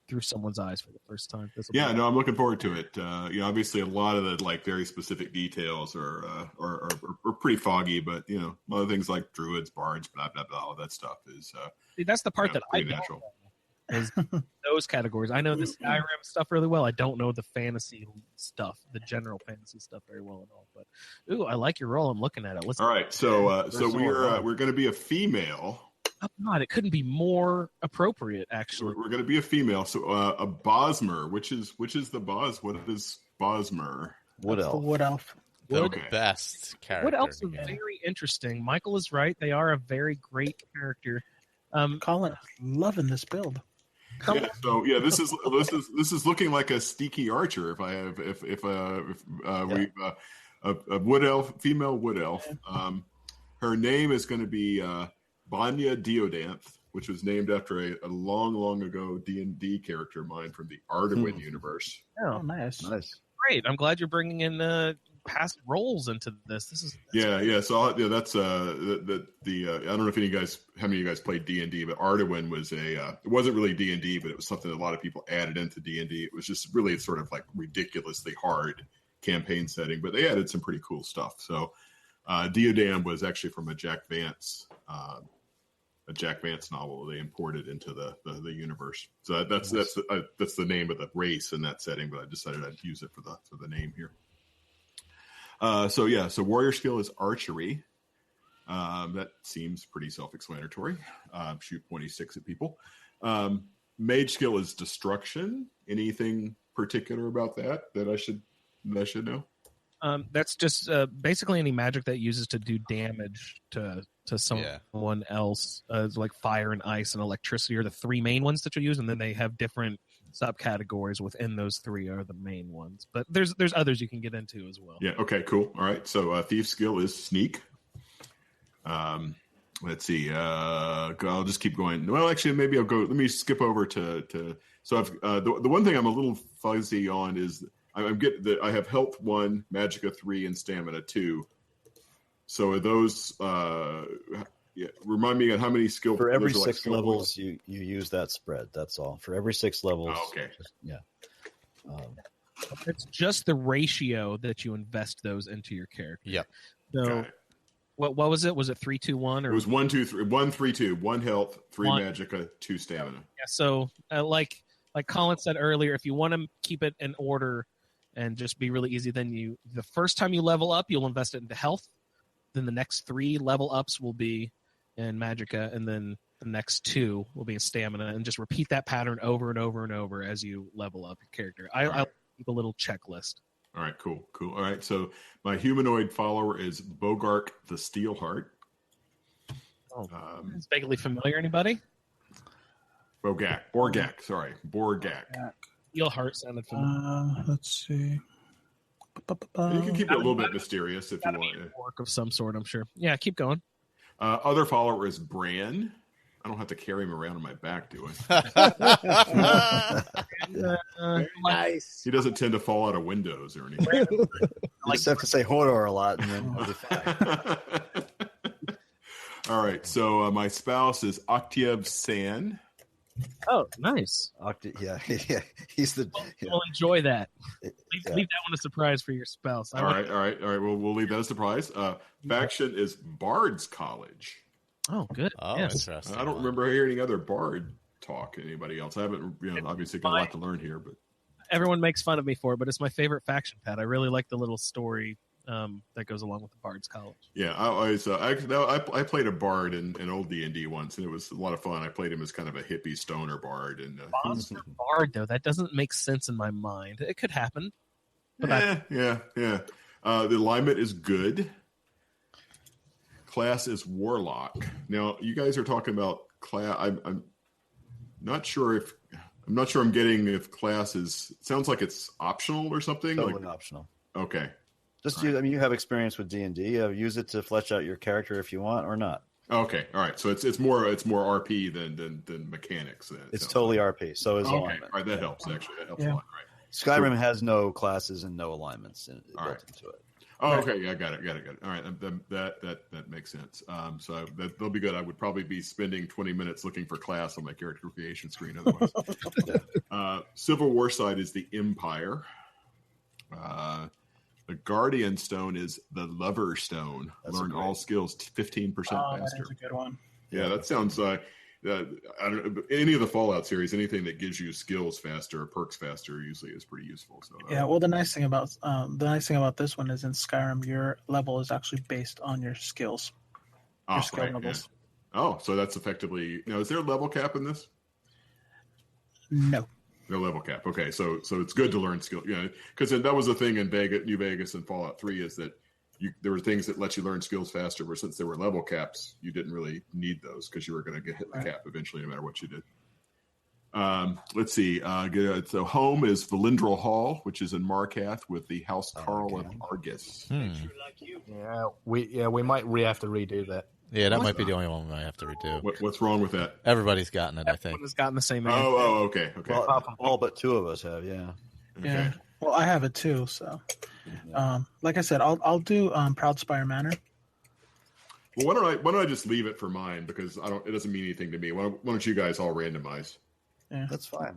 through someone's eyes for the first time. No, I'm looking forward to it. Obviously a lot of the like very specific details are pretty foggy, but a lot of things like druids, bards, blah blah blah, all that stuff is. See, that's the part that I don't natural. know, is those categories. I know the Skyrim stuff really well. I don't know the fantasy stuff, the general fantasy stuff very well at all. But I like your role. I'm looking at it. All right, so we're going to be a female. Oh God, it couldn't be more appropriate. Actually, we're going to be a female. So a Bosmer, which is the Bos? What is Bosmer? Wood elf. Wood elf. The best character. Wood elves are very interesting. Michael is right. They are a very great character. Colin, loving this build. Yeah, so this is looking like a Steaky Archer. A wood elf, female wood elf. Her name is going to be Banya Deodanth, which was named after a long ago D&D character of mine from the Ardenwen universe. Oh, nice. Great. I'm glad you're bringing in past roles into this. So that's the I don't know if how many of you guys played D&D, but Ardenwen was it wasn't really D&D, but it was something that a lot of people added into D&D. It was just really sort of like ridiculously hard campaign setting, but they added some pretty cool stuff. So Deodan was actually from a Jack Vance novel they imported into the universe. So that's the name of the race in that setting, but I decided I'd use it for the name here. So warrior skill is archery. That seems pretty self-explanatory. Shoot 26 at people. mage skill is destruction. Anything particular about that I should know? That's just basically any magic that uses to do damage to someone else, like fire and ice and electricity are the three main ones that you use, and then they have different subcategories within those three are the main ones. But there's others you can get into as well. Yeah. Okay. Cool. All right. So thief skill is sneak. Let's see. I'll just keep going. Well, actually, maybe I'll go. Let me skip over to. So I've the one thing I'm a little fuzzy on is I have health 1, magicka 3, and stamina 2. So are those? Remind me on how many skill for every 6 levels you use that spread. That's all. For every 6 levels. Oh, okay. It's just the ratio that you invest those into your character. Yep. So what was it? Was it 3, 2, 1? Or it was 1, 2, 3, 1, 3, 2. 1 health, 3 magicka, 2 stamina. Yeah. So like Colin said earlier, if you want to keep it in order and just be really easy, then the first time you level up, you'll invest it into health. Then the next 3 level ups will be in magicka, and then the next 2 will be in stamina, and just repeat that pattern over and over and over as you level up your character. I keep a little checklist. All right, cool. All right, so my humanoid follower is Bogark the Steelheart. Oh, it's vaguely familiar. Anybody? Borgak. Steelheart sounded familiar. Let's see. You can keep it a little bit mysterious if you want. Orc of some sort, I'm sure. Yeah, keep going. Other follower is Bran. I don't have to carry him around on my back, do I? Nice. He doesn't tend to fall out of windows or anything. You just have to say Hodor a lot, and then he'll be fine. All right, so my spouse is Octiev San. Oh, nice. Yeah, he's the. We'll enjoy that. Leave that one a surprise for your spouse. All right. We'll leave that as a surprise. Faction is Bard's College. Oh, good. Oh, interesting. I don't remember hearing other Bard talk. Anybody else? I haven't. Obviously got a lot to learn here, but everyone makes fun of me for it. But it's my favorite faction, Pat. I really like the little story that goes along with the Bard's College. Yeah, I played a Bard in old D&D once, and it was a lot of fun. I played him as kind of a hippie stoner Bard. And Monster Bard, though, that doesn't make sense in my mind. It could happen. But yeah. The alignment is good. Class is Warlock. Now, you guys are talking about class. I'm not sure I'm getting if class is. It sounds like it's optional or something. Totally optional. Okay. Just use. I mean, you have experience with D&D. Use it to flesh out your character if you want or not. Okay. All right. So it's more RP than mechanics. Then it's totally RP. So is alignment. All right. That helps. Actually, that helps a lot. Right. Skyrim has no classes and no alignments built into it. Oh, okay. Yeah, got it. All right, that makes sense. So that'll be good. I would probably be spending 20 minutes looking for class on my character creation screen otherwise. Civil War side is the Empire. The Guardian Stone is the Lover Stone. Learn all skills 15% faster. That's a good one. Yeah, that sounds I don't know, any of the Fallout series, anything that gives you skills faster or perks faster usually is pretty useful. So well, the nice thing about this one is in Skyrim, your level is actually based on your skills. Your skill levels. Yeah. Oh, so that's effectively is there a level cap in this? No. No level cap. Okay, so it's good to learn skill. Yeah, because that was the thing in New Vegas and Fallout 3 is that there were things that let you learn skills faster, but since there were level caps, you didn't really need those because you were going to get hit the cap eventually, no matter what you did. Let's see. So home is Valindral Hall, which is in Markath with the House Carl of Argus. Yeah, we might have to redo that. Yeah, that might be the only one I have to redo. What's wrong with that? Everybody's gotten it, I think. Everyone's gotten the same. Okay. Well, all but 2 of us have. Yeah. Okay. Yeah. Well, I have it too. So, like I said, I'll do Proudspire Manor. Well, why don't I just leave it for mine because it doesn't mean anything to me. Why don't you guys all randomize? Yeah, that's fine.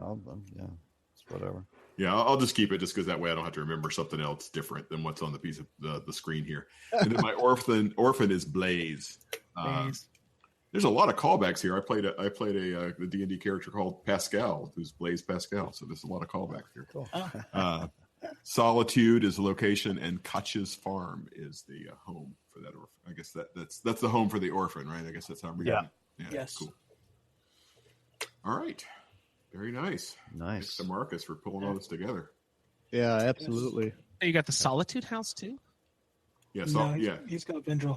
It's whatever. Yeah, I'll just keep it just because that way I don't have to remember something else different than what's on the piece of the screen here. And then my orphan is Blaze. There's a lot of callbacks here. I played a the D&D character called Pascal, who's Blaze Pascal. So there's a lot of callbacks here. Cool. Solitude is the location, and Koch's Farm is the home for that orphan. I guess that's the home for the orphan, right? I guess that's how I'm reading it. Yes. Cool. All right. Very nice. Nice. Thanks to Marcus for pulling all this together. Yeah, absolutely. You got the Solitude House too. Yeah, No, he's got Vindrel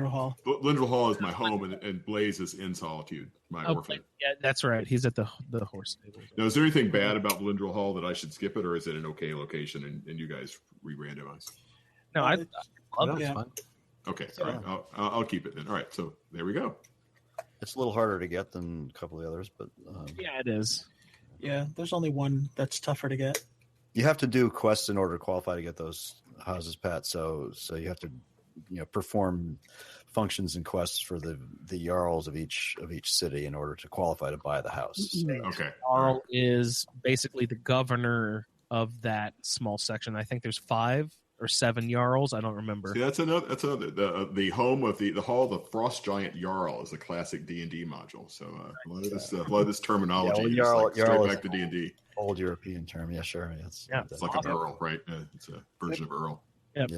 Hall. Vindrel Hall is my home, and Blaze is in Solitude, my orphan. Yeah, that's right. He's at the horse stable. Now, is there anything bad about Vindrel Hall that I should skip it, or is it an okay location and you guys re-randomize? No, I love yeah. it. Fun. Okay, all right. I'll keep it then. All right, so there we go. It's a little harder to get than a couple of the others, but Yeah, it is. Yeah, there's only one that's tougher to get. you have to do quests in order to qualify to get those houses, Pat. So you have to perform functions and quests for the jarls of each city in order to qualify to buy the house. Okay. Jarl is basically the governor of that small section. I think there's 5 or 7 jarls. I don't remember. See, that's another. The home of the Hall of the Frost Giant Jarl is a classic D&D module. So a lot of this terminology is like straight back to D&D. Old European term, yeah, sure. It's like an Earl, right? It's a version of Earl. Yep.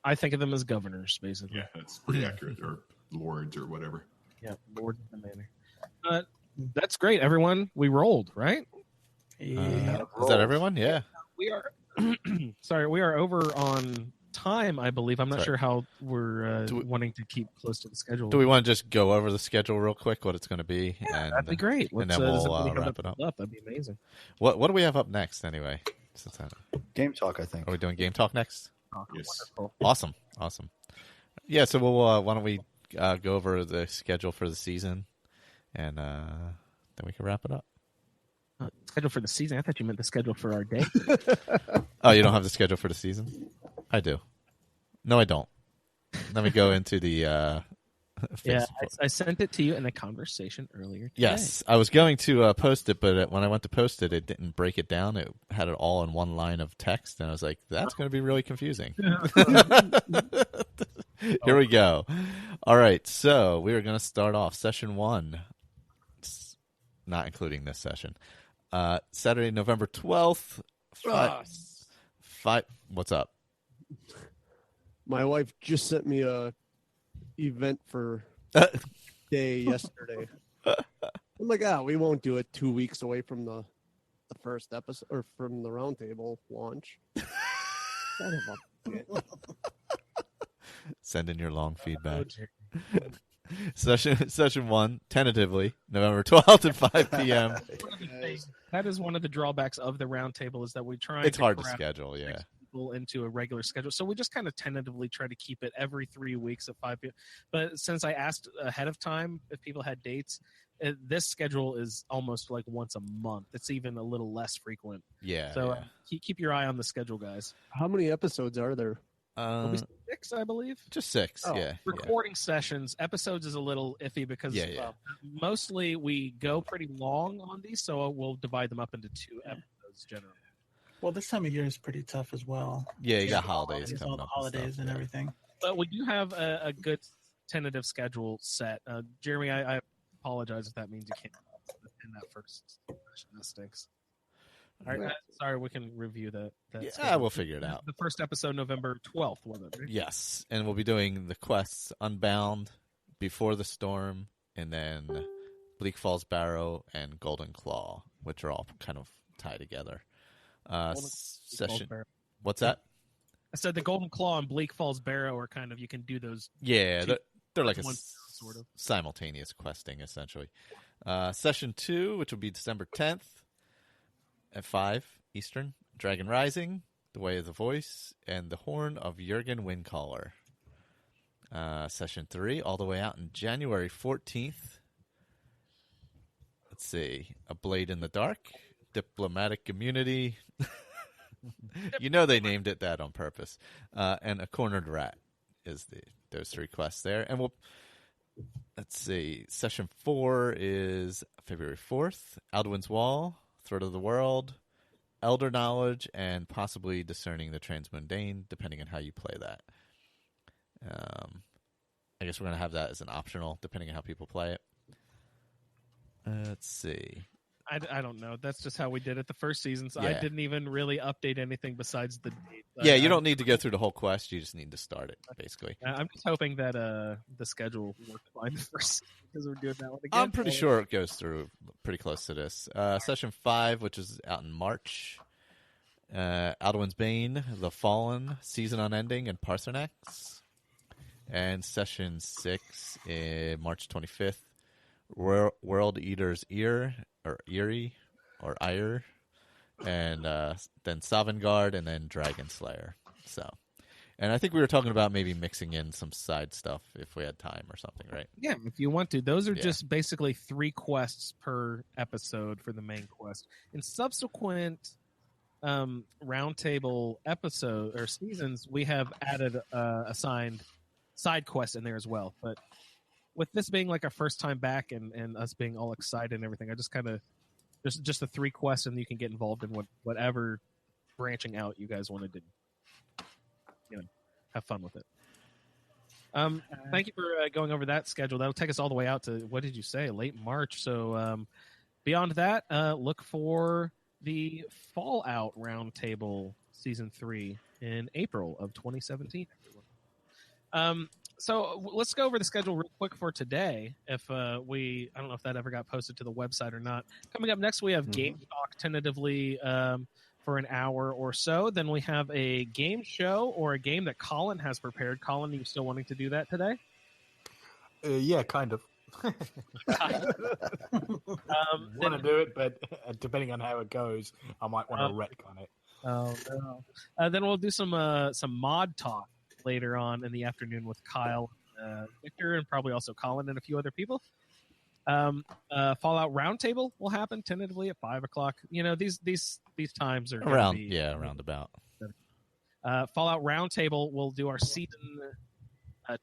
I think of them as governors, basically. Yeah, that's pretty accurate, or lords, or whatever. Yeah, lord of the manor. That's great, everyone. We rolled, right? Yeah. Is that everyone? Yeah. We are. Sorry, we are over on time. I believe. I'm not sure how we're wanting to keep close to the schedule. Do we want to just go over the schedule real quick? What it's going to be? Yeah, and, that'd be great. And then we'll wrap it up. That'd be amazing. What do we have up next anyway? Game Talk, I think. Are we doing Game Talk next? Yes. Awesome. Yeah. So we'll why don't we go over the schedule for the season, and then we can wrap it up. Schedule for the season? I thought you meant the schedule for our day. Oh, you don't have the schedule for the season? I do. No, I don't. Let me go into the. Yeah, I sent it to you in a conversation earlier today. Yes, I was going to post it, but when I went to post it, it didn't break it down. It had it all in one line of text, and I was like, that's going to be really confusing. Here we go. All right, so we are going to start off session 1, not including this session. Saturday, November 12th. 5. What's up? My wife just sent me a event for day yesterday. I'm like, we won't do it 2 weeks away from the first episode or from the Roundtable launch. Send in your long feedback. Session 1, tentatively, November 12th at 5 p.m. That is one of the drawbacks of the Roundtable is that we try. It's hard to schedule, yeah. People into a regular schedule, so we just kind of tentatively try to keep it every 3 weeks at 5 p.m. But since I asked ahead of time if people had dates, this schedule is almost like once a month. It's even a little less frequent. Yeah. So keep your eye on the schedule, guys. How many episodes are there? 6, I believe. Just 6. Yeah. Recording sessions, episodes is a little iffy because mostly we go pretty long on these, so we'll divide them up into 2 episodes generally. Well, this time of year is pretty tough as well. Yeah, you got holidays coming all the up holidays and everything. But we do have a good tentative schedule set. Jeremy, I apologize if that means you can't in that first session. That stinks. All right, sorry, we can review that. Yeah, we'll figure it out. The first episode, November 12th, wasn't it? Right? Yes, and we'll be doing the quests Unbound, Before the Storm, and then Bleak Falls Barrow and Golden Claw, which are all kind of tied together. Session. What's that? I said the Golden Claw and Bleak Falls Barrow are kind of, you can do those. Yeah, they're like a sort of simultaneous questing, essentially. Session 2, which will be December 10th at 5 Eastern, Dragon Rising, The Way of the Voice, and The Horn of Jurgen Windcaller. Session 3, all the way out in January 14th. Let's see. A Blade in the Dark, Diplomatic Immunity. You know they named it that on purpose. And A Cornered Rat is those 3 quests there. And let's see. Session 4 is February 4th, Alduin's Wall, Threat of the World, Elder Knowledge, and possibly Discerning the Transmundane, depending on how you play that. I guess we're going to have that as an optional, depending on how people play it. Let's see. I don't know. That's just how we did it the first season. So Yeah. I didn't even really update anything besides the date. Yeah, you don't need to go through the whole quest. You just need to start it, basically. I'm just hoping that the schedule worked fine first because we're doing that one again. I'm pretty sure it goes through pretty close to this. Session 5, which is out in March. Alduin's Bane, The Fallen, Season Unending, and Parsonix. And Session 6, March 25th, World Eater's Ear, or Eerie, or Ire. And then Sovngarde, and then Dragon Slayer. So, and I think we were talking about maybe mixing in some side stuff if we had time or something, right? Yeah, if you want to. Those are just basically 3 quests per episode for the main quest. In subsequent roundtable episode or seasons, we have added assigned side quests in there as well. But with this being like our first time back and us being all excited and everything, I just kind of just the 3 quests, and you can get involved in whatever branching out you guys want to do. Have fun with it. Thank you for going over that schedule. That'll take us all the way out to, what did you say, late March. So beyond that, look for the Fallout Roundtable Season 3 in April of 2017. So let's go over the schedule real quick for today. I don't know if that ever got posted to the website or not. Coming up next, we have Game Talk tentatively for an hour or so. Then we have a game show or a game that Colin has prepared. Colin, are you still wanting to do that today? Yeah, kind of. Want to do it, but depending on how it goes, I might want to retcon it. Oh no! Then we'll do some mod talk later on in the afternoon with Kyle, Victor, and probably also Colin and a few other people. Fallout Roundtable will happen tentatively at 5:00. You know, these times are around about. Fallout Roundtable will do our season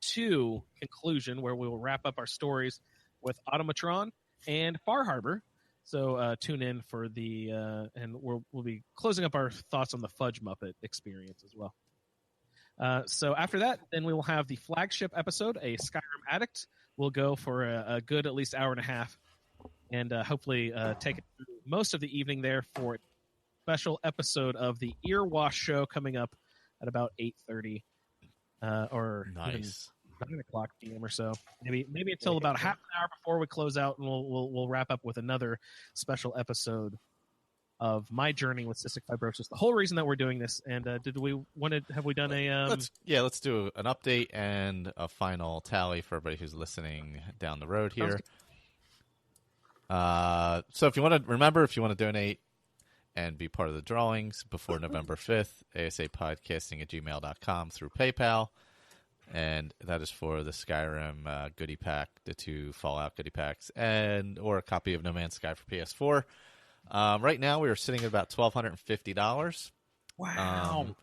2 conclusion, where we will wrap up our stories with Automatron and Far Harbor. So tune in for the and we'll be closing up our thoughts on the Fudge Muppet experience as well. So after that, then we will have the flagship episode, a Skyrim Addict. We'll go for a good at least hour and a half, and hopefully take it through most of the evening there for a special episode of the Earwash Show coming up at about 8:30 or nice. 9:00 p.m. or so. Maybe until about half an hour before we close out, and we'll wrap up with another special episode of my journey with cystic fibrosis. The whole reason that we're doing this, and have we done a? Let's do an update and a final tally for everybody who's listening down the road here. So if you want to donate and be part of the drawings before November 5th, asapodcasting@gmail.com through PayPal. And that is for the Skyrim goodie pack, the 2 Fallout goodie packs, or a copy of No Man's Sky for PS4. Right now, we are sitting at about $1,250. Wow!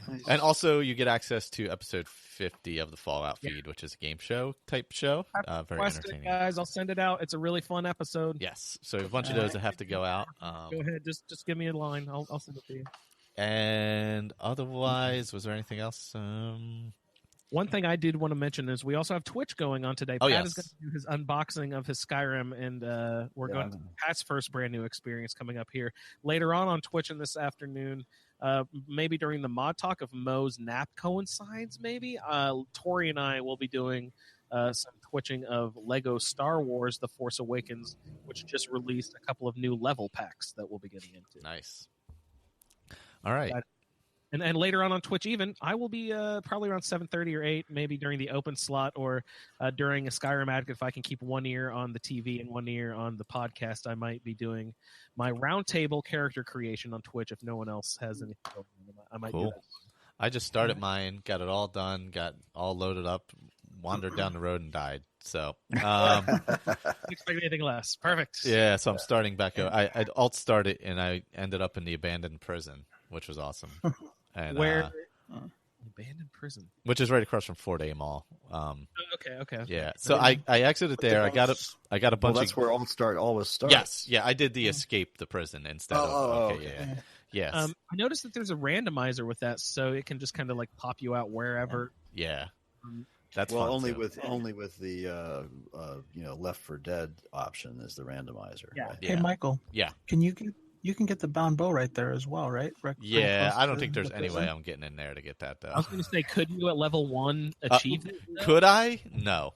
Nice. And also, you get access to episode 50 of the Fallout feed, which is a game show type show. Very entertaining, guys. I'll send it out. It's a really fun episode. Yes, so a bunch of those that have to go out. Go ahead, just give me a line. I'll send it to you. And otherwise, was there anything else? One thing I did want to mention is we also have Twitch going on today. Pat is going to do his unboxing of his Skyrim, and we're going to Pat's first brand new experience coming up here later on Twitch in this afternoon. Maybe during the mod talk of Mo's nap coincides, maybe. Tori and I will be doing some twitching of Lego Star Wars The Force Awakens, which just released a couple of new level packs that we'll be getting into. Nice. All right. And later on Twitch even, I will be probably around 7:30 or 8, maybe during the open slot or during a Skyrim Addict. If I can keep one ear on the TV and one ear on the podcast, I might be doing my roundtable character creation on Twitch if no one else has anything. I might do that. I just started mine, got it all done, got all loaded up, wandered down the road and died. So didn't expect anything less. Perfect. Yeah, so I'm starting back. I'd alt started and I ended up in the abandoned prison, which was awesome. And, where abandoned prison, which is right across from Fort A Mall. Okay. Yeah. So I exited there. I got a bunch. Well, that's where always starts. Yes. Yeah. I did the escape the prison instead of. Okay. Yeah. Yes. I noticed that there's a randomizer with that, so it can just kind of like pop you out wherever. Yeah. That's well, fun, only too. with the Left 4 Dead option as the randomizer. Yeah. Right? Hey, Michael. Yeah. Can you get the bound bow right there as well, right? Pretty Yeah, close I don't to think there's the any prison? way I'm getting in there to get that, though. I was going to say, could you at level 1 achieve that? Could I? No.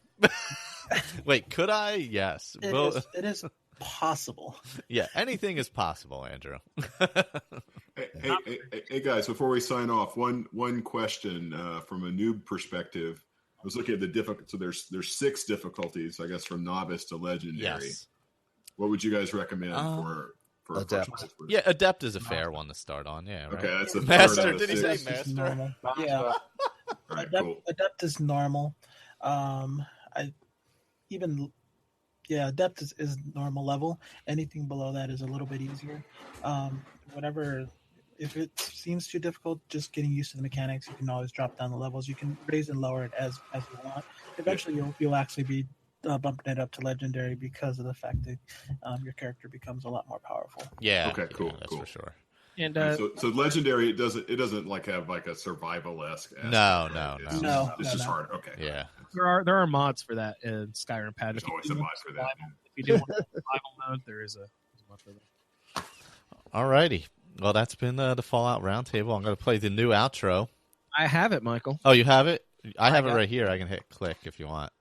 Wait, could I? Yes. It is possible. Yeah, anything is possible, Andrew. Hey, guys! Before we sign off, one question from a noob perspective. I was looking at the difficult. So there's 6 difficulties, I guess, from novice to legendary. Yes. What would you guys recommend for Adept? Yeah, Adept is a fair one to start on. Yeah. Right? Okay, that's the Master. third of the Did he 6. say Master? Normal. Yeah. All right, cool. Adept is normal. Adept is normal level. Anything below that is a little bit easier. If it seems too difficult, just getting used to the mechanics, you can always drop down the levels. You can raise and lower it as you want. Eventually, you'll actually be bumping it up to legendary because of the fact that your character becomes a lot more powerful. Yeah. Okay. Cool. Yeah, that's for sure. And so legendary, it doesn't like have like a survival-esque aspect. No. It's just hard. Okay. Yeah. there are mods for that in Skyrim Pad. There's always a mod for that. If you do want survival mode, there's a mod for that. Alrighty. Well, that's been the Fallout Roundtable. I'm going to play the new outro. I have it, Michael. Oh, you have it? I have it right here. I can hit click if you want.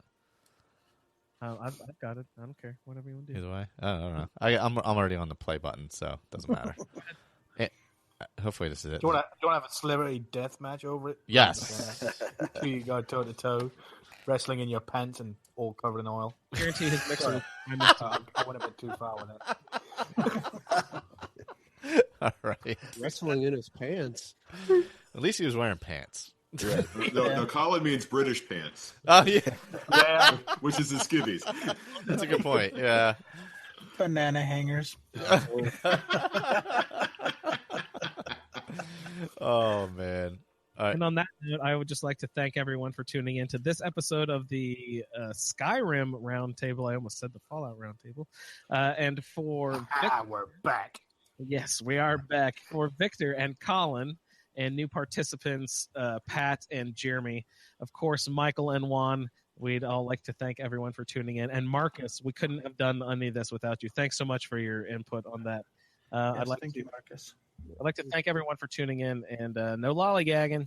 I've got it. I don't care. Whatever you want to do. Either way. I don't know. I'm already on the play button, so it doesn't matter. Hopefully this is it. Do you want to have a celebrity death match over it? Yes. You go toe to toe, wrestling in your pants and all covered in oil. Guarantee his mixer. I went a bit too far with it. All right. Wrestling in his pants. At least he was wearing pants. Yeah. No, Colin means British pants. Oh, yeah. Yeah. Which is his skivvies. That's a good point. Yeah. Banana hangers. Oh, man. All right. And on that note, I would just like to thank everyone for tuning in to this episode of the Skyrim Roundtable. I almost said the Fallout Roundtable. And for we're back. Yes, we are back. For Victor and Colin and new participants, Pat and Jeremy. Of course, Michael and Juan. We'd all like to thank everyone for tuning in. And Marcus, we couldn't have done any of this without you. Thanks so much for your input on that. Thank you, Marcus. I'd like to thank everyone for tuning in, and no lollygagging.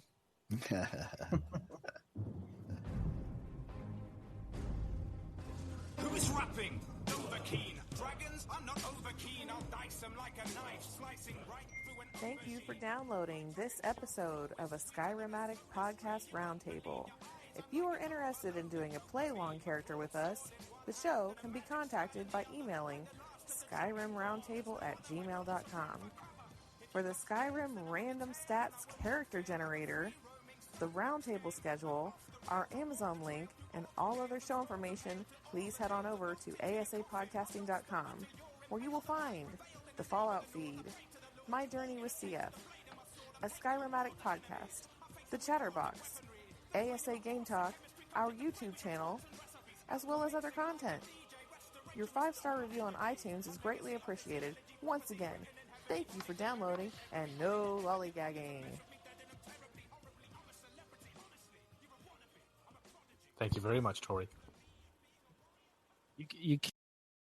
Who is rapping? Overkeen. Dragons, I'm not overkeen. I'll dice them like a knife, slicing right through an Thank you for downloading this episode of a Skyrim Addict podcast roundtable. If you are interested in doing a play-along character with us, the show can be contacted by emailing skyrimroundtable@gmail.com. For the Skyrim Random Stats Character Generator, the Roundtable schedule, our Amazon link, and all other show information, please head on over to asapodcasting.com, where you will find the Fallout feed, My Journey with CF, a Skyrim Addict podcast, the Chatterbox, ASA Game Talk, our YouTube channel, as well as other content. Your 5-star review on iTunes is greatly appreciated. Once again, thank you for downloading, and no lollygagging. Thank you very much, Tori. You